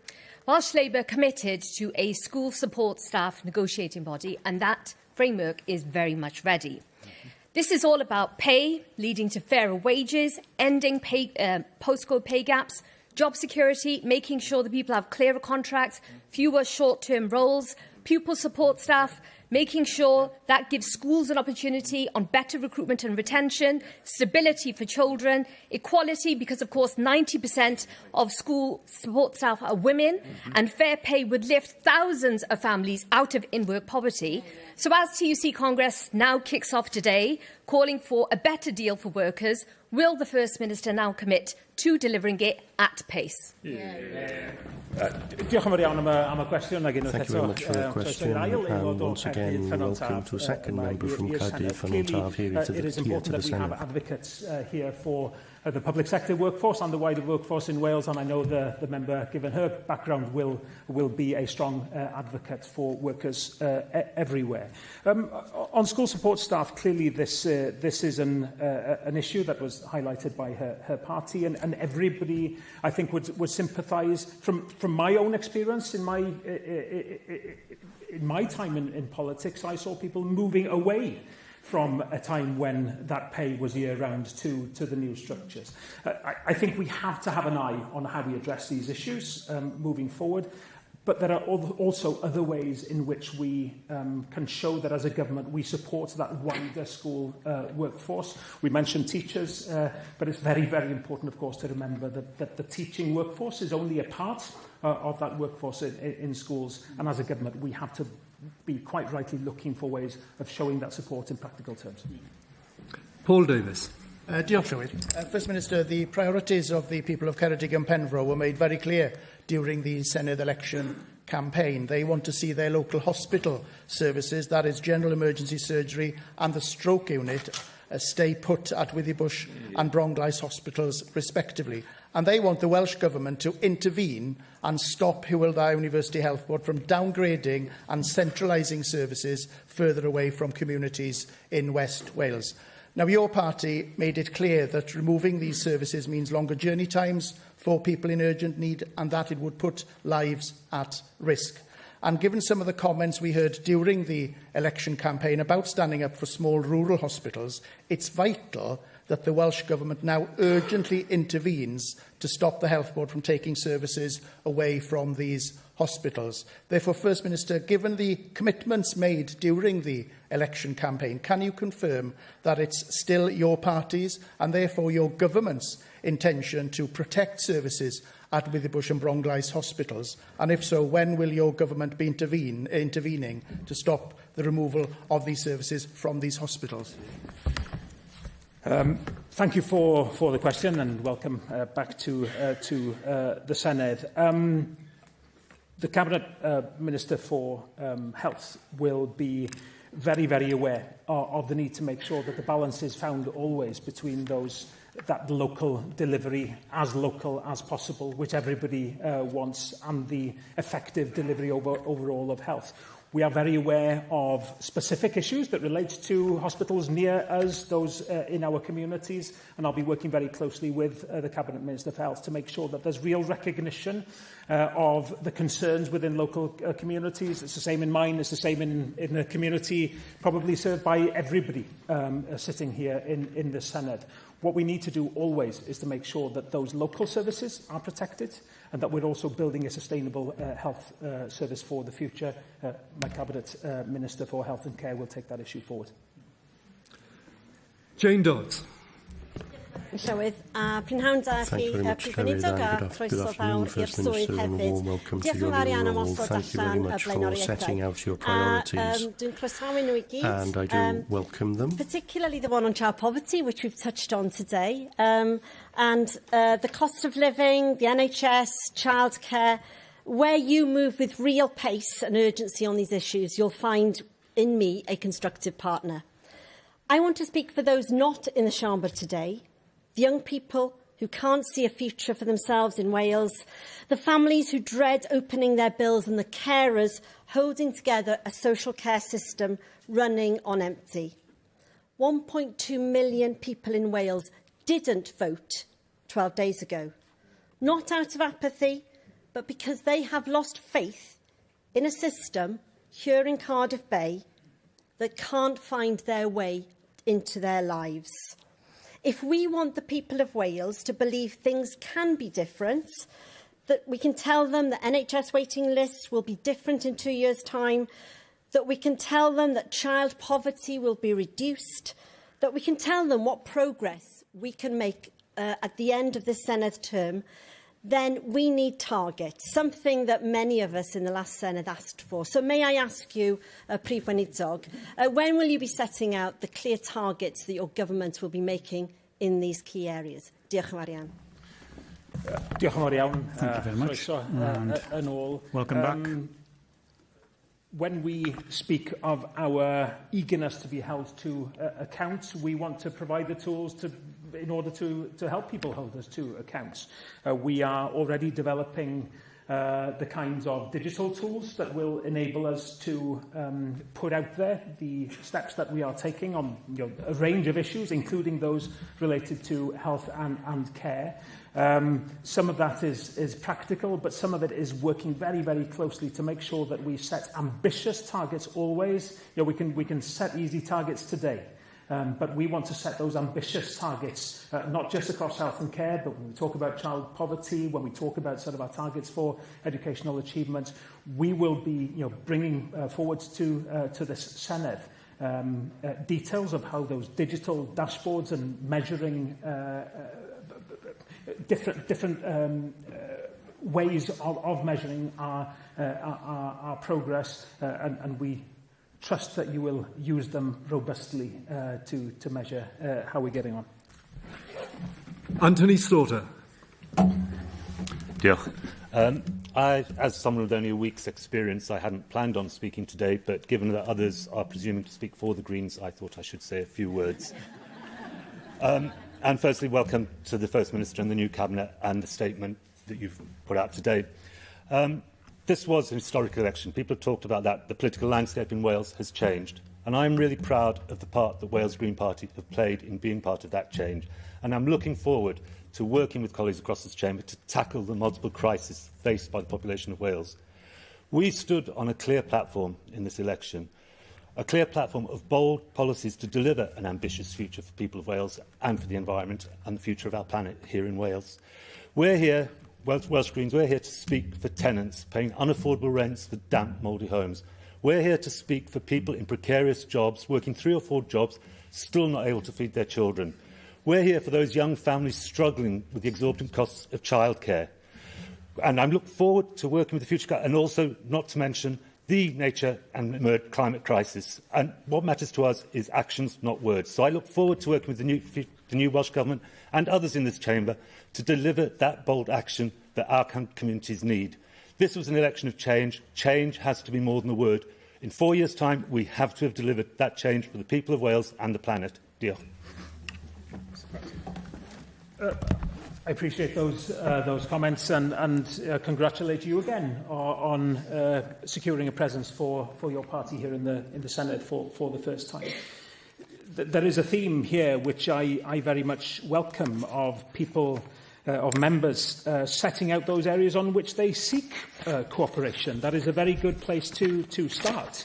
I: Welsh Labour committed to a school support staff negotiating body, and that framework is very much ready. This is all about pay, leading to fairer wages, ending postcode pay gaps, job security, making sure that people have clearer contracts, fewer short-term roles, pupil support staff, making sure that gives schools an opportunity on better recruitment and retention, stability for children, equality, because, of course, 90% of school support staff are women, and fair pay would lift thousands of families out of in-work poverty. So as TUC Congress now kicks off today, calling for a better deal for workers, will the First Minister now commit to delivering it at pace?
C: Thank you very much for the question, and once again, welcome to a second member from Cardiff and Taff here to the Senedd.
B: Advocates here for the public sector workforce and the wider workforce in Wales, and I know the member, given her background, will be a strong advocate for workers everywhere. On school support staff, clearly this is an issue that was highlighted by her party, and everybody, I think, would sympathise. From my own experience in my time in politics, I saw people moving away from a time when that pay was year-round to the new structures. I think we have to have an eye on how we address these issues moving forward, but there are also other ways in which we can show that as a government we support that wider school workforce. We mentioned teachers, but it's very, very important, of course, to remember that the teaching workforce is only a part of that workforce in schools, and as a government we have to be quite rightly looking for ways of showing that support in practical terms.
C: Paul Davis.
J: Diolch, Llywydd. First Minister, the priorities of the people of Ceredigion and Penfro were made very clear during the Senedd election campaign. They want to see their local hospital services, that is general emergency surgery and the stroke unit, stay put at Withybush and Bronglais hospitals respectively. And they want the Welsh Government to intervene and stop Hywel Dda University Health Board from downgrading and centralising services further away from communities in West Wales. Now, your party made it clear that removing these services means longer journey times for people in urgent need, and that it would put lives at risk. And given some of the comments we heard during the election campaign about standing up for small rural hospitals, it's vital that the Welsh Government now urgently intervenes to stop the Health Board from taking services away from these hospitals. Therefore, First Minister, given the commitments made during the election campaign, can you confirm that it's still your party's and therefore your government's intention to protect services at Withybush and Bronglais hospitals? And if so, when will your government be intervening to stop the removal of these services from these hospitals?
B: Thank you for the question, and welcome back to the Senedd. The Cabinet Minister for Health will be very, very aware of the need to make sure that the balance is found always between that local delivery, as local as possible, which everybody wants, and the effective delivery overall of health. We are very aware of specific issues that relate to hospitals near us, those in our communities, and I'll be working very closely with the Cabinet Minister for Health to make sure that there's real recognition of the concerns within local communities. It's the same in mine, it's the same in a community probably served by everybody sitting here in the Senedd. What we need to do always is to make sure that those local services are protected and that we're also building a sustainable health service for the future. My Cabinet Minister for Health and Care will take that issue forward.
C: Jane Dodds.
H: Llywydd, prynhawn da chi, prifynidog a croeso fawr i'r swydd hefyd. Diolch yn fawr iawn am osod allan y blaenoriaethau. Dwi'n croesawu nhw I gyd.
C: And I do welcome them.
H: Particularly the one on child poverty, which we've touched on today. And the cost of living, the NHS, childcare. Where you move with real pace and urgency on these issues, you'll find in me a constructive partner. I want to speak for those not in the chamber today. The young people who can't see a future for themselves in Wales, the families who dread opening their bills, and the carers holding together a social care system running on empty. 1.2 million people in Wales didn't vote 12 days ago, not out of apathy, but because they have lost faith in a system here in Cardiff Bay that can't find their way into their lives. If we want the people of Wales to believe things can be different, that we can tell them that NHS waiting lists will be different in 2 years' time, that we can tell them that child poverty will be reduced, that we can tell them what progress we can make at the end of this Senedd term, then we need targets, something that many of us in the last Senedd asked for. So may I ask you, Prif Weinidog, when will you be setting out the clear targets that your government will be making in these key areas? Diolch yn fawr iawn.
B: Diolch yn fawr iawn.
A: Thank you very much.
B: And all.
A: Welcome back.
B: When we speak of our eagerness to be held to account, we want to provide the tools in order to help people hold us to accounts. We are already developing the kinds of digital tools that will enable us to put out there the steps that we are taking on a range of issues, including those related to health and care. Some of that is practical, but some of it is working very, very closely to make sure that we set ambitious targets always. We can set easy targets today. But we want to set those ambitious targets, not just across health and care, but when we talk about child poverty, when we talk about sort of our targets for educational achievement, we will be bringing forward to this Senedd details of how those digital dashboards and measuring different ways of measuring our progress, and we trust that you will use them robustly to measure how we're getting on.
C: Anthony Slaughter.
K: Diolch. As someone with only a week's experience, I hadn't planned on speaking today, but given that others are presuming to speak for the Greens, I thought I should say a few words. And firstly, welcome to the First Minister and the new Cabinet and the statement that you've put out today. This was an historic election. People have talked about that. The political landscape in Wales has changed. And I'm really proud of the part that Wales Green Party have played in being part of that change. And I'm looking forward to working with colleagues across this chamber to tackle the multiple crises faced by the population of Wales. We stood on a clear platform in this election. a clear platform of bold policies to deliver an ambitious future for the people of Wales and for the environment and the future of our planet here in Wales. We're here, Welsh Greens, we're here to speak for tenants paying unaffordable rents for damp, mouldy homes. We're here to speak for people in precarious jobs, working 3 or 4 jobs, still not able to feed their children. We're here for those young families struggling with the exorbitant costs of childcare. And I look forward to working with the future, and also not to mention the nature and climate crisis. And what matters to us is actions, not words. So I look forward to working with the new Welsh Government and others in this chamber to deliver that bold action that our communities need. This was an election of change. Change has to be more than a word. In 4 years' time, we have to have delivered that change for the people of Wales and the planet. Diolch.
B: I appreciate those comments and congratulate you again on securing a presence for your party here in the Senedd for the first time. There is a theme here which I very much welcome, of people, of members setting out those areas on which they seek cooperation. That is a very good place to start,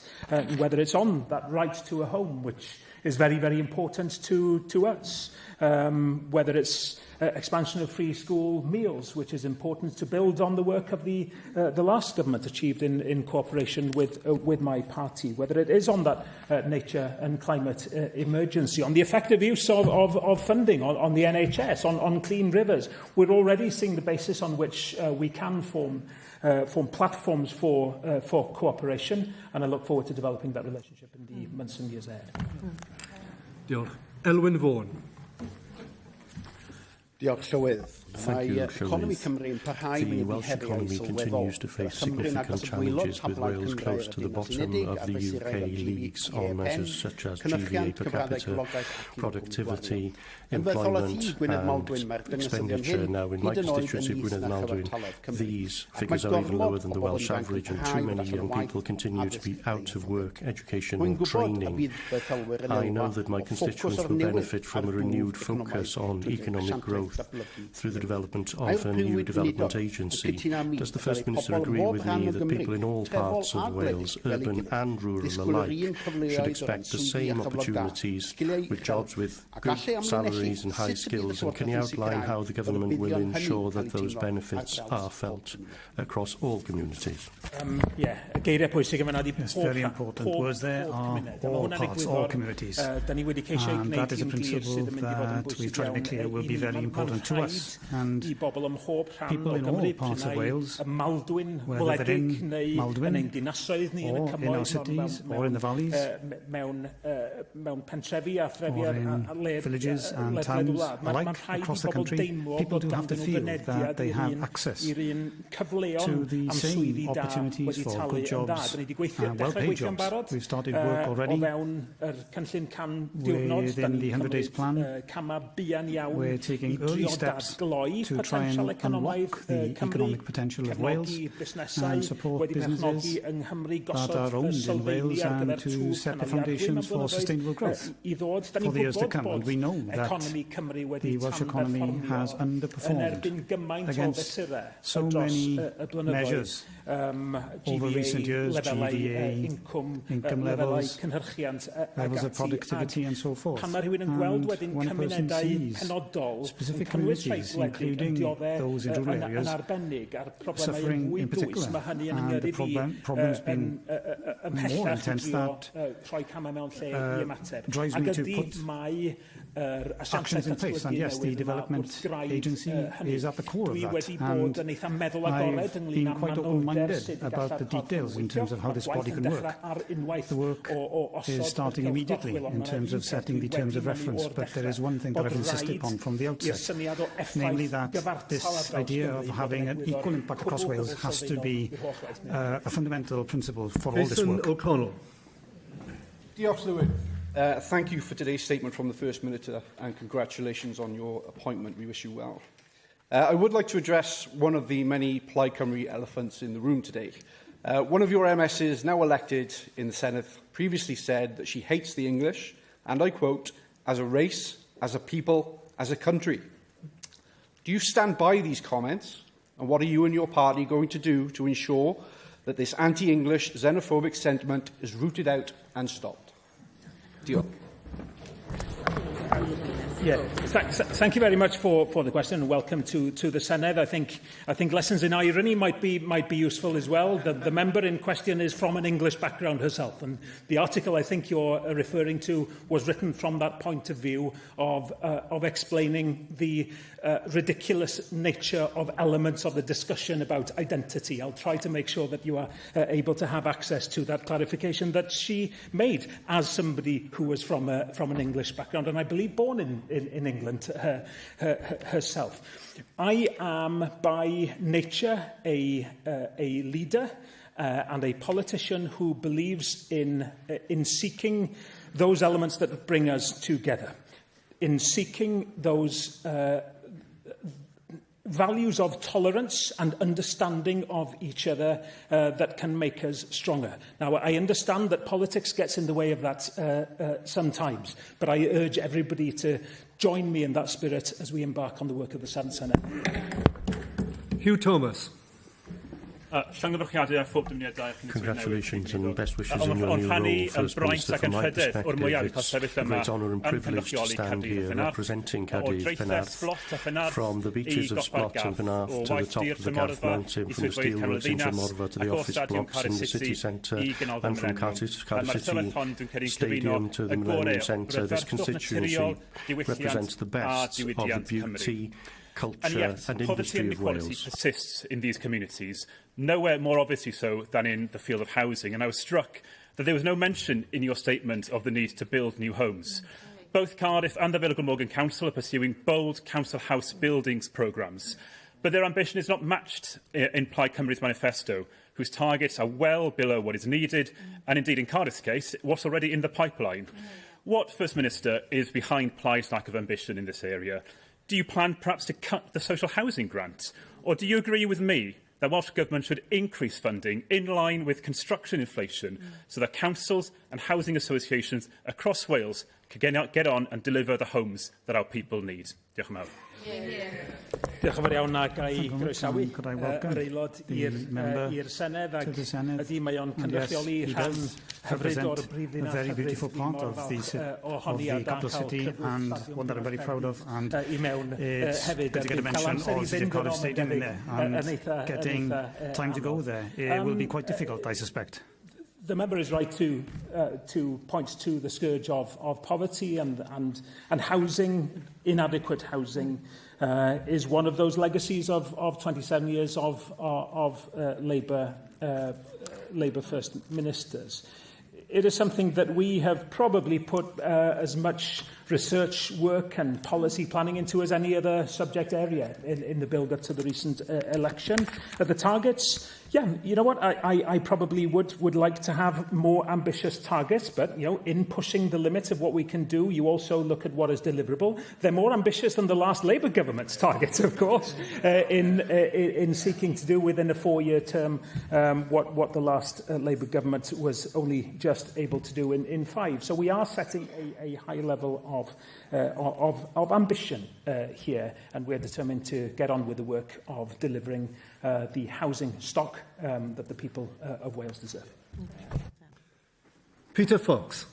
B: whether it's on that right to a home, which is very, very important to us, whether it's expansion of free school meals, which is important to build on the work of the last government achieved in cooperation with my party, whether it is on that nature and climate emergency, on the effective use of funding, on the NHS, on clean rivers. We're already seeing the basis on which we can form platforms for cooperation, and I look forward to developing that relationship in the months and years ahead.
L: Diolch. Elwyn Vaughan.
M: Diolch Llywydd.
C: Thank you, Llywydd. The Welsh economy continues to face significant challenges, with Wales close to the bottom of the UK leagues on measures such as GVA per capita, productivity, employment and expenditure. Now, in my constituency, Gwynedd Maldwyn, these figures are even lower than the Welsh average, and too many young people continue to be out of work, education and training. I know that my constituents will benefit from a renewed focus on economic growth through the development of a new development agency. Does the First Minister agree with me that people in all parts of Wales, urban and rural alike, should expect the same opportunities with jobs with good salaries and high skills? And can he outline how the government will ensure that those benefits are felt across all communities?
A: It's very important. Was there are all parts, all communities. And that is a principle that we've tried to make clear will be very important to us. And people in all parts of Wales, whether they're in Maldwyn, or in our cities, or in the valleys, or in villages and towns alike across the country, people do have to feel that they have access to the same opportunities for good jobs and well-paid jobs. We've started work already within the 100 Days Plan. We're taking early steps to try and unlock the economic potential of Wales and support businesses that are owned in Wales, and to set the foundations for sustainable growth for the years to come. And we know that the Welsh economy has underperformed against so many measures over recent years, GVA, income levels, levels of productivity and so forth. And when a person sees specific communities, including those in rural areas, suffering in particular, and the problems being more intense, that drives me to put actions in place. And yes, the development agency is at the core of that, and I've been quite open-minded about the details in terms of how this body can work. The work is starting immediately in terms of setting the terms of reference, but there is one thing that I've insisted upon from the outset, namely that this idea of having an equal impact across Wales has to be a fundamental principle for all this work.
L: O'Connell.
N: Diolch Llywydd. Thank you for today's statement from the First Minister, and congratulations on your appointment. We wish you well. I would like to address one of the many Plaid Cymru elephants in the room today. One of your MSs, now elected in the Senedd, previously said that she hates the English, and I quote, as a race, as a people, as a country. Do you stand by these comments? And what are you and your party going to do to ensure that this anti-English xenophobic sentiment is rooted out and stopped?
B: Diolch. Yeah, thank you very much for the question, and welcome to the Senedd. I think lessons in irony might be useful as well. The member in question is from an English background herself, and the article I think you're referring to was written from that point of view of explaining the ridiculous nature of elements of the discussion about identity. I'll try to make sure that you are able to have access to that clarification that she made as somebody who was from an English background, and I believe born in England herself. I am by nature a leader and a politician who believes in seeking those elements that bring us together, in seeking those values of tolerance and understanding of each other that can make us stronger. Now, I understand that politics gets in the way of that sometimes, but I urge everybody to join me in that spirit as we embark on the work of the 7th Senedd.
L: Hugh Thomas.
C: Congratulations and best wishes in your new role, First Minister. From my perspective, it's a great honour and privilege to stand here representing Caerdydd Penarth, from the beaches of Splot and Penarth to the top of the Garth Mountain, from the steel roads into Morfa to the office blocks in the city centre, and from Cardiff City Stadium to the Millennium Centre. This constituency represents the best of the beauty, culture and industry of Wales.
M: Persists in these communities, nowhere more obviously so than in the field of housing, and I was struck that there was no mention in your statement of the need to build new homes. Both Cardiff and the Vale of Glamorgan Council are pursuing bold council house buildings programmes, but their ambition is not matched in Plaid Cymru's manifesto, whose targets are well below what is needed, and indeed in Cardiff's case, what's already in the pipeline. What, First Minister, is behind Plaid's lack of ambition in this area? Do you plan perhaps to cut the social housing grant? Or do you agree with me that Welsh Government should increase funding in line with construction inflation so that councils and housing associations across Wales can get on and deliver the homes that our people need? Diolch yn fawr.
B: Diolch yn fawr iawn a gai groesawu yr aelod i'r Senedd ac ydy mae o'n cynrychioli rhan hyfryd o'r brifddinas
A: a very beautiful part of the capital city and one that I'm very proud of, and to get a mention of the Cardiff Stadium in there and getting time to go there. It will be quite difficult, I suspect.
B: The member is right to point to the scourge of poverty and housing. Inadequate housing is one of those legacies of 27 years of Labour First Ministers. It is something that we have probably put as much research work and policy planning into as any other subject area in the build-up to the recent election. The targets, yeah, you know what, I probably would like to have more ambitious targets, but, you know, in pushing the limits of what we can do, you also look at what is deliverable. They're more ambitious than the last Labour government's targets, of course, in seeking to do within a 4-year term what the last Labour government was only just able to do in 5. So we are setting a high level of ambition here, and we're determined to get on with the work of delivering the housing stock that the people of Wales deserve.
L: Peter Fox.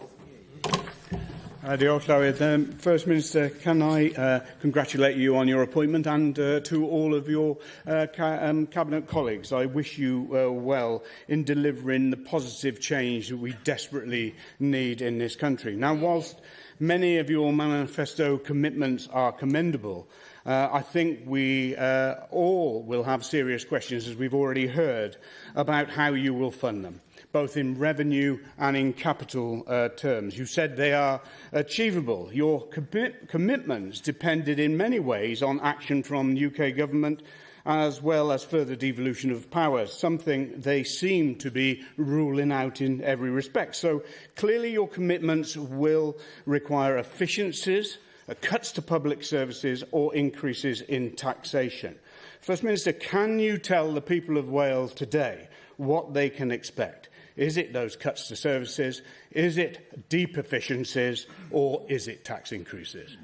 N: Diolch, Llywydd. First Minister, can I congratulate you on your appointment, and to all of your Cabinet colleagues. I wish you well in delivering the positive change that we desperately need in this country. Now, whilst many of your manifesto commitments are commendable, I think we all will have serious questions, as we've already heard, about how you will fund them, both in revenue and in capital terms. You said they are achievable. Your commitments depended in many ways on action from the UK government, as well as further devolution of power, something they seem to be ruling out in every respect. So clearly your commitments will require efficiencies, cuts to public services or increases in taxation. First Minister, can you tell the people of Wales today what they can expect? Is it those cuts to services? Is it deep efficiencies? Or is it tax increases?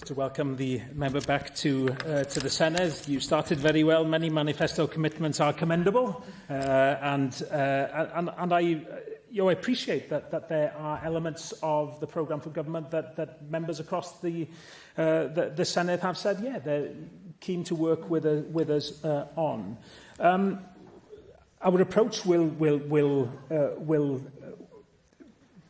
B: To welcome the member back to the Senedd. You started very well. Many manifesto commitments are commendable, and I appreciate that there are elements of the programme for government that members across the Senedd have said, yeah, they're keen to work with us on. Our approach will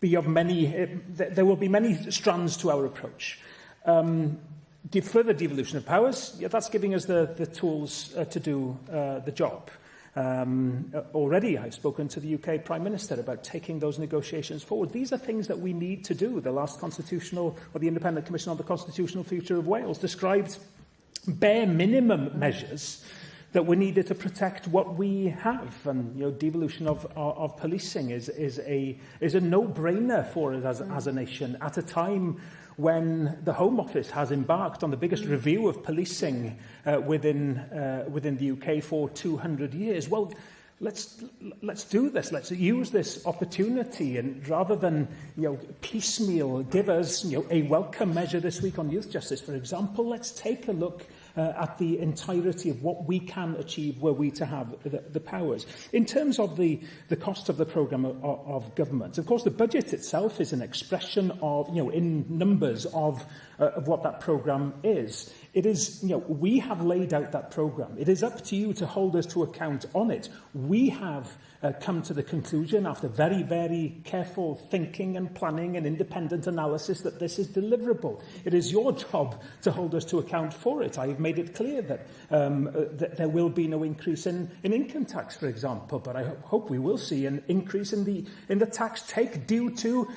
B: be of many. There will be many strands to our approach. Further devolution of powers, yeah, that's giving us the tools to do the job. Already I've spoken to the UK Prime Minister about taking those negotiations forward. These are things that we need to do. The last constitutional, or the Independent Commission on the Constitutional Future of Wales, described bare minimum measures that we needed to protect what we have. And devolution of policing is a no-brainer for us as a nation at a time when the Home Office has embarked on the biggest review of policing within the UK for 200 years. Well, let's do this. Let's use this opportunity, and rather than piecemeal give us a welcome measure this week on youth justice, for example, let's take a look at the entirety of what we can achieve were we to have the powers. In terms of the cost of the programme of government, of course, the budget itself is an expression of, in numbers of what that programme is. It is, we have laid out that programme. It is up to you to hold us to account on it. We have come to the conclusion, after very, very careful thinking and planning and independent analysis, that this is deliverable. It is your job to hold us to account for it. I have made it clear that, that there will be no increase in income tax, for example, but I hope we will see an increase in the tax take due to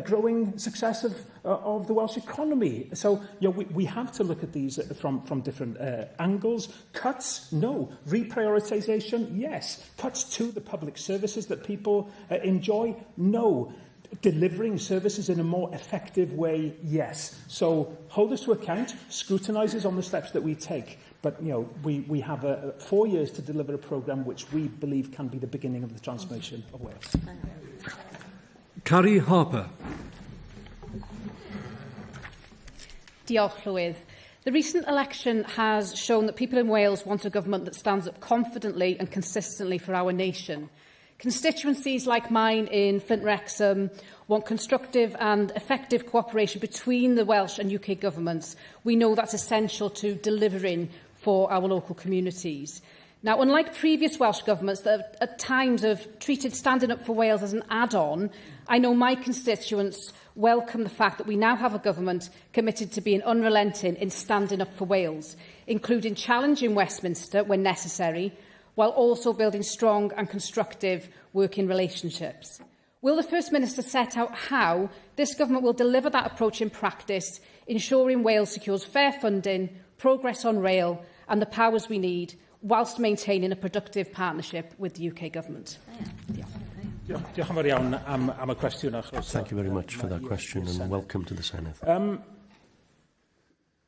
B: growing success of the Welsh economy. So we have to look at these from different angles. Cuts? No. Reprioritisation? Yes. Cuts to the public services that people enjoy? No. Delivering services in a more effective way? Yes. So hold us to account, scrutinise us on the steps that we take. But, we have 4 years to deliver a programme which we believe can be the beginning of the transformation of Wales.
L: Carrie Harper.
O: Diolch, Llywydd. The recent election has shown that people in Wales want a government that stands up confidently and consistently for our nation. Constituencies like mine in Flint Wrexham want constructive and effective cooperation between the Welsh and UK governments. We know that's essential to delivering for our local communities. Now, unlike previous Welsh governments that at times have treated standing up for Wales as an add-on, I know my constituents welcome the fact that we now have a government committed to being unrelenting in standing up for Wales, including challenging Westminster when necessary, while also building strong and constructive working relationships. Will the First Minister set out how this government will deliver that approach in practice, ensuring Wales secures fair funding, progress on rail and the powers we need, whilst maintaining a productive partnership with the UK government?
B: Diolch yn fawr iawn am y cwestiwn.
C: Thank you very much for that question and welcome to the Senedd.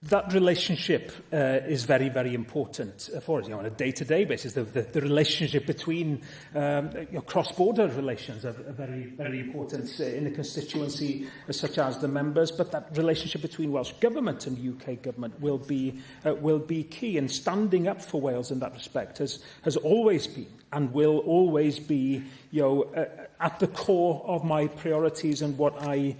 B: That relationship is very, very important for us. On a day-to-day basis, the relationship between cross-border relations are very, very important in a constituency such as the members. But that relationship between Welsh Government and UK Government will be key. And standing up for Wales in that respect has always been and will always be, at the core of my priorities and what I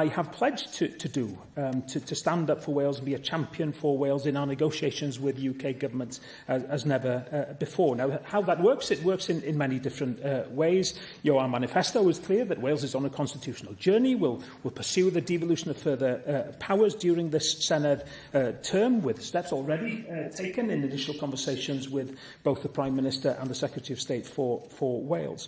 B: have pledged to do, to stand up for Wales and be a champion for Wales in our negotiations with UK government as never before. Now, how that works, it works in many different ways. Our manifesto is clear that Wales is on a constitutional journey. We'll pursue the devolution of further powers during this Senedd term, with steps already taken in initial conversations with both the Prime Minister and the Secretary of State for Wales.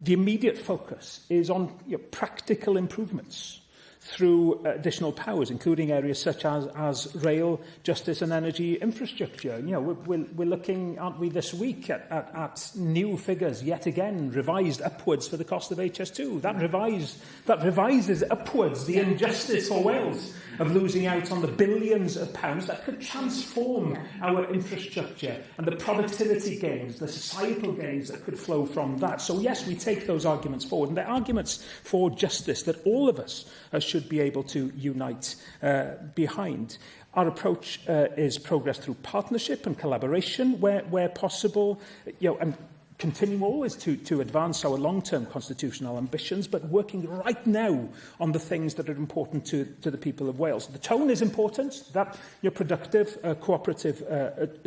B: The immediate focus is on practical improvements through additional powers, including areas such as rail, justice and energy infrastructure. We're looking, aren't we, this week at new figures, yet again, revised upwards for the cost of HS2. That revises upwards the injustice for Wales of losing out on the billions of pounds that could transform our infrastructure and the productivity gains, the societal gains that could flow from that. So yes, we take those arguments forward, and they're arguments for justice that all of us should should be able to unite behind. Our approach is progress through partnership and collaboration where possible, and continue always to advance our long-term constitutional ambitions, but working right now on the things that are important to the people of Wales. The tone is important, that productive, cooperative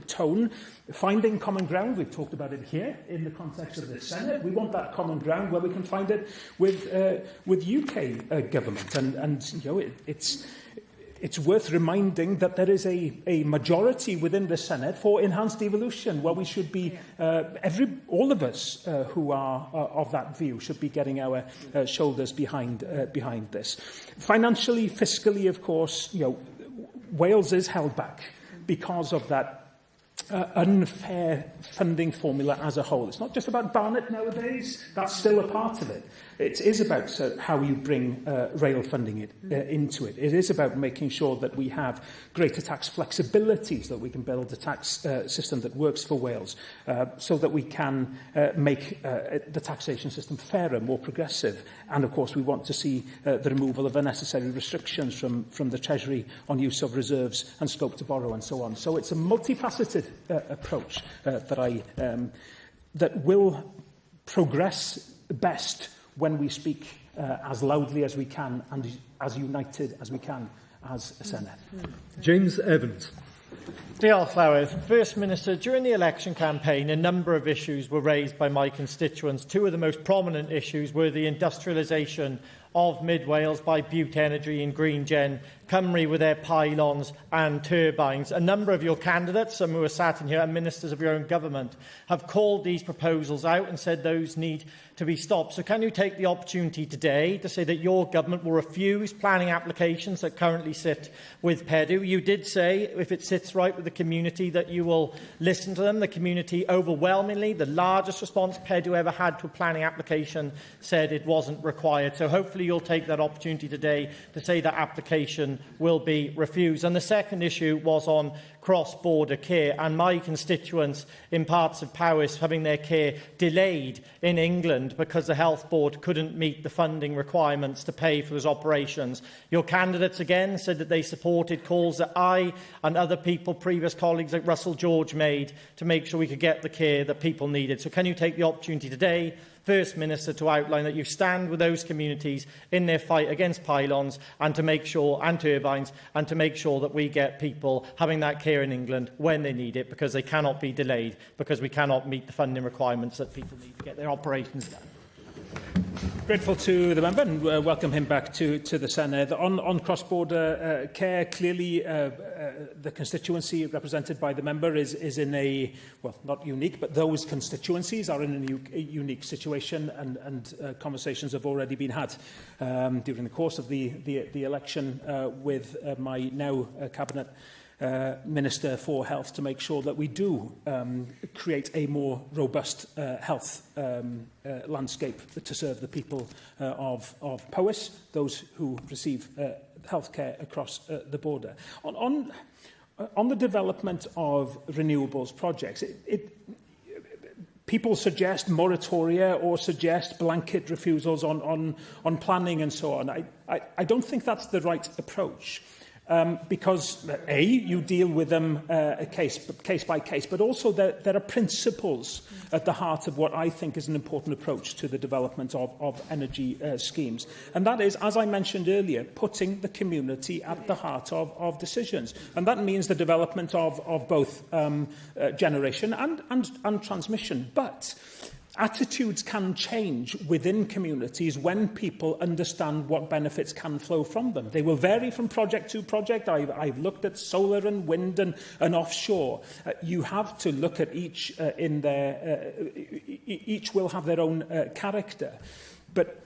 B: tone. Finding common ground, we've talked about it here in the context of the Senedd. We want that common ground where we can find it with UK government. And it's worth reminding that there is a majority within the Senedd for enhanced devolution, where we should be, all of us who are of that view should be getting our shoulders behind this. Financially, fiscally, of course, Wales is held back because of that unfair funding formula as a whole. It's not just about Barnet nowadays. That's still a part of it. It is about how you bring rail funding into it. It is about making sure that we have greater tax flexibility so that we can build a tax system that works for Wales, so that we can make the taxation system fairer, more progressive. And, of course, we want to see the removal of unnecessary restrictions from the Treasury on use of reserves and scope to borrow and so on. So it's a multifaceted approach that will progress best when we speak as loudly as we can and as united as we can as a Senedd.
L: James Evans.
P: Diolch, Llywydd. First Minister, during the election campaign, a number of issues were raised by my constituents. Two of the most prominent issues were the industrialisation of Mid Wales by Bute Energy and Green Gen, Cymru with their pylons and turbines. A number of your candidates, some who are sat in here, and ministers of your own government, have called these proposals out and said those need to be stopped. So can you take the opportunity today to say that your government will refuse planning applications that currently sit with PEDU? You did say, if it sits right with the community, that you will listen to them. The community overwhelmingly, the largest response PEDU ever had to a planning application, said it wasn't required. So hopefully you'll take that opportunity today to say that application will be refused. And the second issue was on cross-border care, and my constituents in parts of Powys having their care delayed in England because the Health Board couldn't meet the funding requirements to pay for those operations. Your candidates again said that they supported calls that I and other people, previous colleagues like Russell George, made to make sure we could get the care that people needed. So can you take the opportunity today, First Minister, to outline that you stand with those communities in their fight against pylons and to make sure, and turbines, and to make sure that we get people having that care in England when they need it, because they cannot be delayed, because we cannot meet the funding requirements that people need to get their operations done.
B: Grateful to the member and welcome him back to the Senedd. On cross-border care, clearly the constituency represented by the member is in a, well, not unique, but those constituencies are in a unique situation, and conversations have already been had during the course of the election with my now Cabinet Minister for Health to make sure that we do create a more robust health landscape to serve the people of Powys, those who receive healthcare across the border. On the development of renewables projects, people suggest moratoria or suggest blanket refusals on planning and so on. I don't think that's the right approach. Because, A, you deal with them case by case, but also there are principles at the heart of what I think is an important approach to the development of energy schemes. And that is, as I mentioned earlier, putting the community at the heart of decisions. And that means the development of both generation and transmission. But attitudes can change within communities when people understand what benefits can flow from them. They will vary from project to project. I've looked at solar and wind and offshore. You have to look at each each will have their own character. But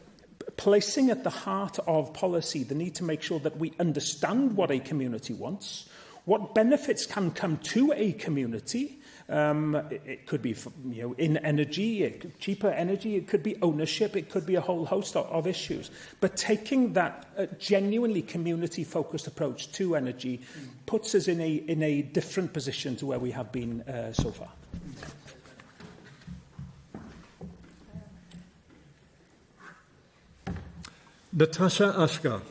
B: placing at the heart of policy the need to make sure that we understand what a community wants, what benefits can come to a community. It could be, in energy, cheaper energy. It could be ownership. It could be a whole host of issues. But taking that genuinely community-focused approach to energy puts us in a different position to where we have been so far.
L: Natasha Ashgar.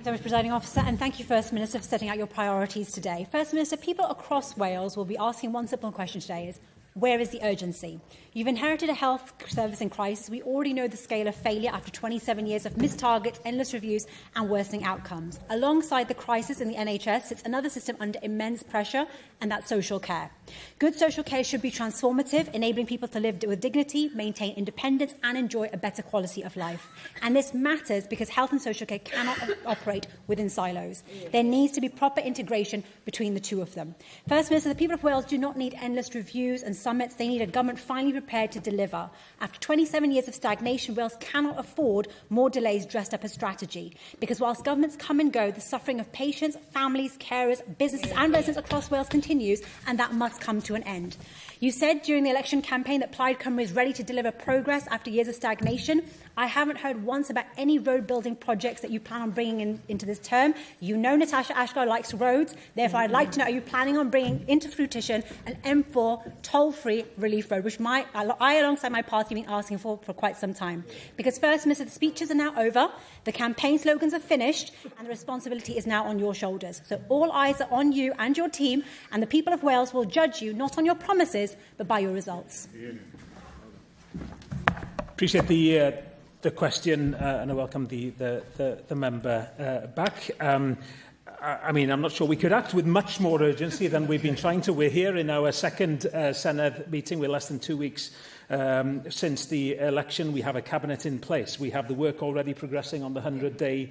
Q: Thank you, Mr Presiding Officer, and thank you, First Minister, for setting out your priorities today. First Minister, people across Wales will be asking one simple question today is, where is the urgency? You've inherited a health service in crisis. We already know the scale of failure after 27 years of missed targets, endless reviews and worsening outcomes. Alongside the crisis in the NHS sits another system under immense pressure, and that's social care. Good social care should be transformative, enabling people to live with dignity, maintain independence and enjoy a better quality of life. And this matters because health and social care cannot operate within silos. There needs to be proper integration between the two of them. First Minister, the people of Wales do not need endless reviews and summits. They need a government finally prepared to deliver. After 27 years of stagnation, Wales cannot afford more delays dressed up as strategy. Because whilst governments come and go, the suffering of patients, families, carers, businesses and residents across Wales continues, and that must come to an end. You said during the election campaign that Plaid Cymru is ready to deliver progress after years of stagnation. I haven't heard once about any road building projects that you plan on bringing into this term. You know Natasha Ashgar likes roads. Therefore, I'd like to know, are you planning on bringing into fruition an M4 toll-free relief road, which I, alongside my party, have been asking for quite some time? Because, First Minister, the speeches are now over, the campaign slogans are finished, and the responsibility is now on your shoulders. So all eyes are on you and your team, and the people of Wales will judge you not on your promises, but by your results.
B: Appreciate the question, and I welcome the member back. I mean, I'm not sure we could act with much more urgency than we've been trying to. We're here in our second Senedd meeting. We're less than 2 weeks since the election. We have a cabinet in place. We have the work already progressing on the 100-day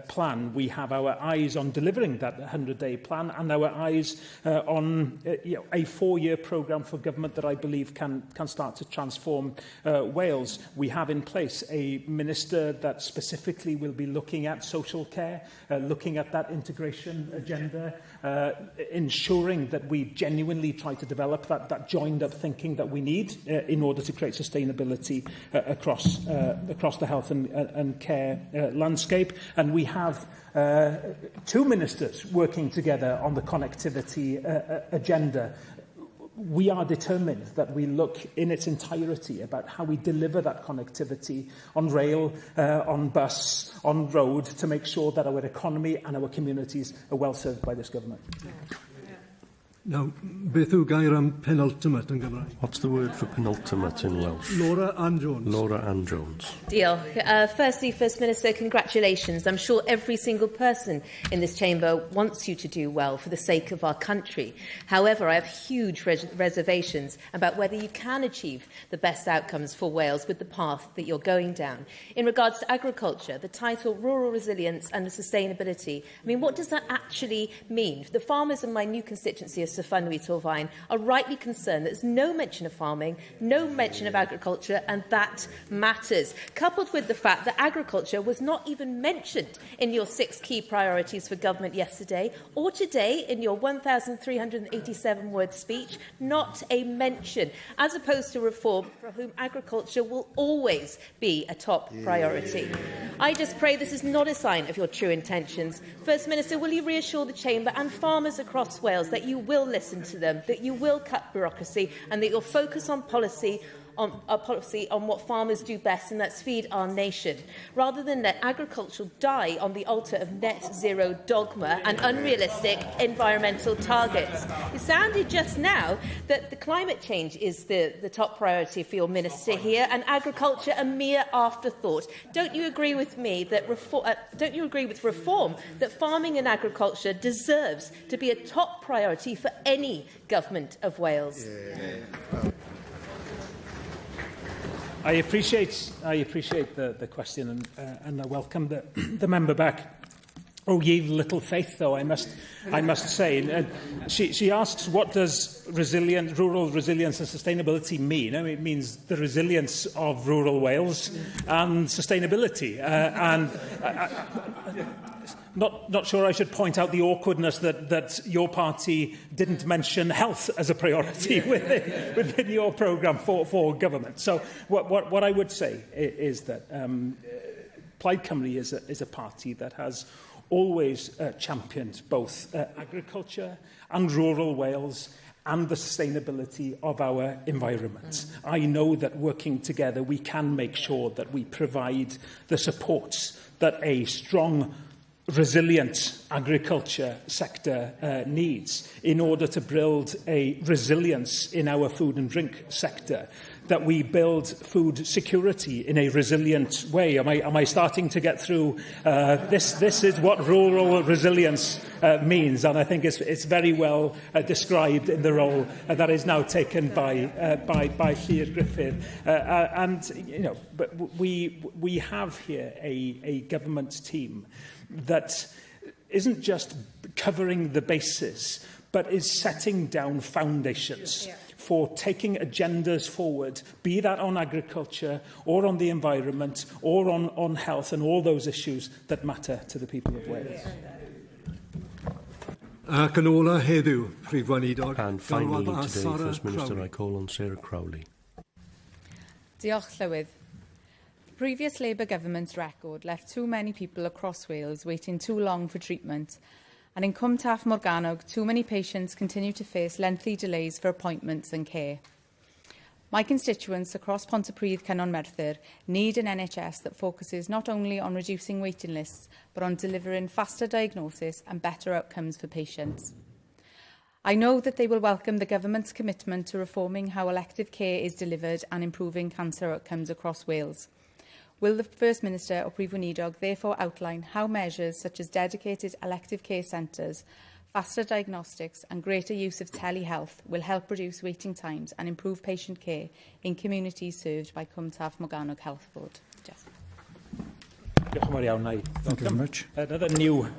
B: plan. We have our eyes on delivering that 100-day plan and our eyes on a 4-year programme for government that I believe can start to transform Wales. We have in place a minister that specifically will be looking at social care, looking at that integration agenda, ensuring that we genuinely try to develop that joined-up thinking that we need in order to create sustainability across the health and care landscape. And we have 2 ministers working together on the connectivity agenda. We are determined that we look in its entirety about how we deliver that connectivity on rail, on bus, on road, to make sure that our economy and our communities are well served by this government.
L: Now, beth yw gair am penultimate yn Gymraeg?
C: What's the word for penultimate in Welsh?
L: Laura Ann Jones.
C: Laura Ann Jones.
R: Diolch. Firstly, First Minister, congratulations. I'm sure every single person in this chamber wants you to do well for the sake of our country. However, I have huge reservations about whether you can achieve the best outcomes for Wales with the path that you're going down. In regards to agriculture, the title Rural Resilience and Sustainability, I mean, what does that actually mean? The farmers in my new constituency of Safynwy Torfaen are rightly concerned that there's no mention of farming, no mention of agriculture, and that matters. Coupled with the fact that agriculture was not even mentioned in your 6 key priorities for government yesterday, or today in your 1,387-word speech, not a mention, as opposed to reform, for whom agriculture will always be a top priority. I just pray this is not a sign of your true intentions. First Minister, will you reassure the Chamber and farmers across Wales that you will listen to them, that you will cut bureaucracy, and that you'll focus on policy on what farmers do best, and that's feed our nation, rather than let agriculture die on the altar of net zero dogma and unrealistic environmental targets. It sounded just now that the climate change is the top priority for your minister here, and agriculture a mere afterthought. Don't you agree with me that don't you agree with reform that farming and agriculture deserves to be a top priority for any government of Wales?
B: I appreciate the question, and I welcome the member back. Oh, ye little faith, though, I must say. And she asks, what does rural resilience and sustainability mean? I mean, it means the resilience of rural Wales and sustainability. Not sure I should point out the awkwardness that your party didn't mention health as a priority within your programme for government. So what I would say is that Plaid Cymru is a party that has always championed both agriculture and rural Wales and the sustainability of our environment. I know that working together we can make sure that we provide the supports that a strong resilient agriculture sector needs in order to build a resilience in our food and drink sector, that we build food security in a resilient way. Am I starting to get through? This is what rural resilience means, and I think it's very well described in the role that is now taken by Llyr Griffith. And you know, but we have here a government team that isn't just covering the bases, but is setting down foundations for taking agendas forward, be that on agriculture or on the environment or on health and all those issues that matter to the people of Wales.
L: Canola heddiw, Prif Weinidog.
C: And finally today, First Minister, I call on Sarah Crowley.
S: Diolch, Llywydd. The previous Labour government's record left too many people across Wales waiting too long for treatment, and in Cwm Taf Morgannwg, too many patients continue to face lengthy delays for appointments and care. My constituents across Pontypridd, Cynon Merthyr need an NHS that focuses not only on reducing waiting lists, but on delivering faster diagnosis and better outcomes for patients. I know that they will welcome the government's commitment to reforming how elective care is delivered and improving cancer outcomes across Wales. Will the First Minister or Prif Weinidog therefore outline how measures such as dedicated elective care centres, faster diagnostics and greater use of telehealth will help reduce waiting times and improve patient care in communities served by Cwm Taf Morgannwg Health Board? Jeff.
B: Thank you very much. Another new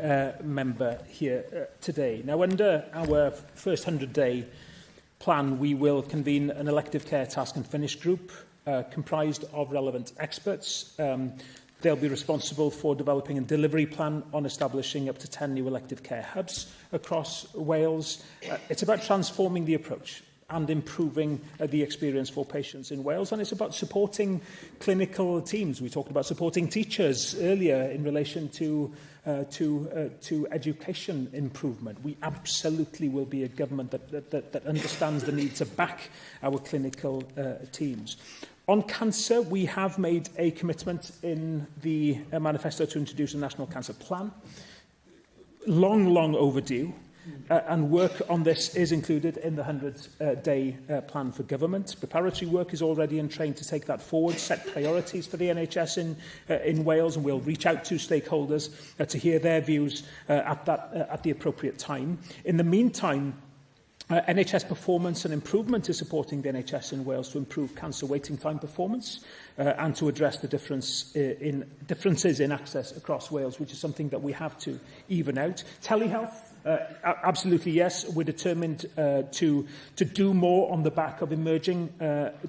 B: member here today. Now, under our first 100-day plan, we will convene an elective care task and finish group comprised of relevant experts. They'll be responsible for developing a delivery plan on establishing up to 10 new elective care hubs across Wales. It's about transforming the approach and improving the experience for patients in Wales, and it's about supporting clinical teams. We talked about supporting teachers earlier in relation to education improvement. We absolutely will be a government that understands the need to back our clinical teams. On cancer, we have made a commitment in the manifesto to introduce a national cancer plan. Long overdue. And work on this is included in the 100-day plan for government. Preparatory work is already in train to take that forward, set priorities for the NHS in Wales, and we'll reach out to stakeholders to hear their views at the appropriate time. In the meantime, NHS performance and improvement is supporting the NHS in Wales to improve cancer waiting time performance and to address the differences in access across Wales, which is something that we have to even out. Telehealth. Absolutely, yes. We're determined to do more on the back of emerging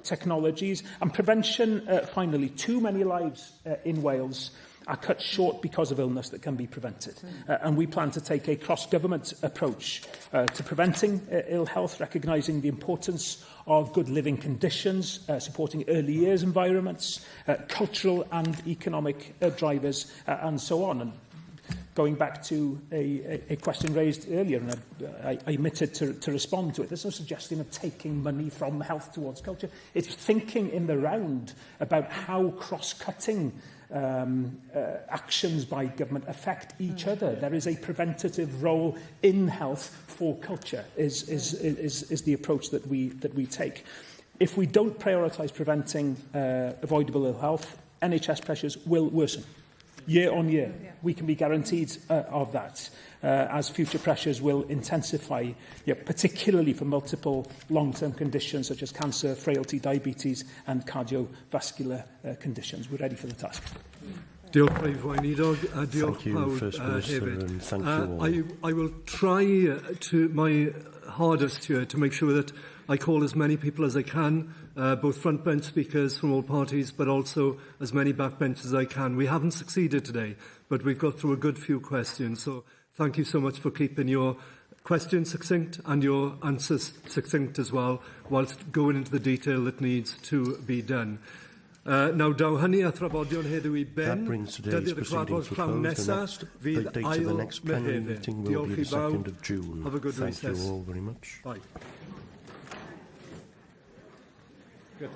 B: technologies. And prevention, finally, too many lives in Wales are cut short because of illness that can be prevented. And we plan to take a cross-government approach to preventing ill health, recognising the importance of good living conditions, supporting early years environments, cultural and economic drivers, and so on. And going back to a question raised earlier, and I omitted to respond to it, there's no suggestion of taking money from health towards culture. It's thinking in the round about how cross-cutting actions by government affect each other. There is a preventative role in health for culture, is the approach that we take. If we don't prioritise preventing avoidable ill health, NHS pressures will worsen. Year on year, we can be guaranteed of that, as future pressures will intensify, particularly for multiple long-term conditions such as cancer, frailty, diabetes and cardiovascular conditions. We're ready for the task.
L: Diolch, Prif Weinidog.
C: Thank you, First Minister, and thank you all.
L: I will try to my hardest here to make sure that I call as many people as I can, both frontbench speakers from all parties, but also as many backbenchers as I can. We haven't succeeded today, but we've got through a good few questions. So thank you so much for keeping your questions succinct and your answers succinct as well, whilst going into the detail that needs to be done. Now, daw hynny a thrafodion heddiw I ben.
C: That brings today's proceedings to a close. The date of the next plenary meeting will be the 2nd of June.
L: Have a good
C: Thank
L: recess.
C: you all very much.
L: Bye. Good.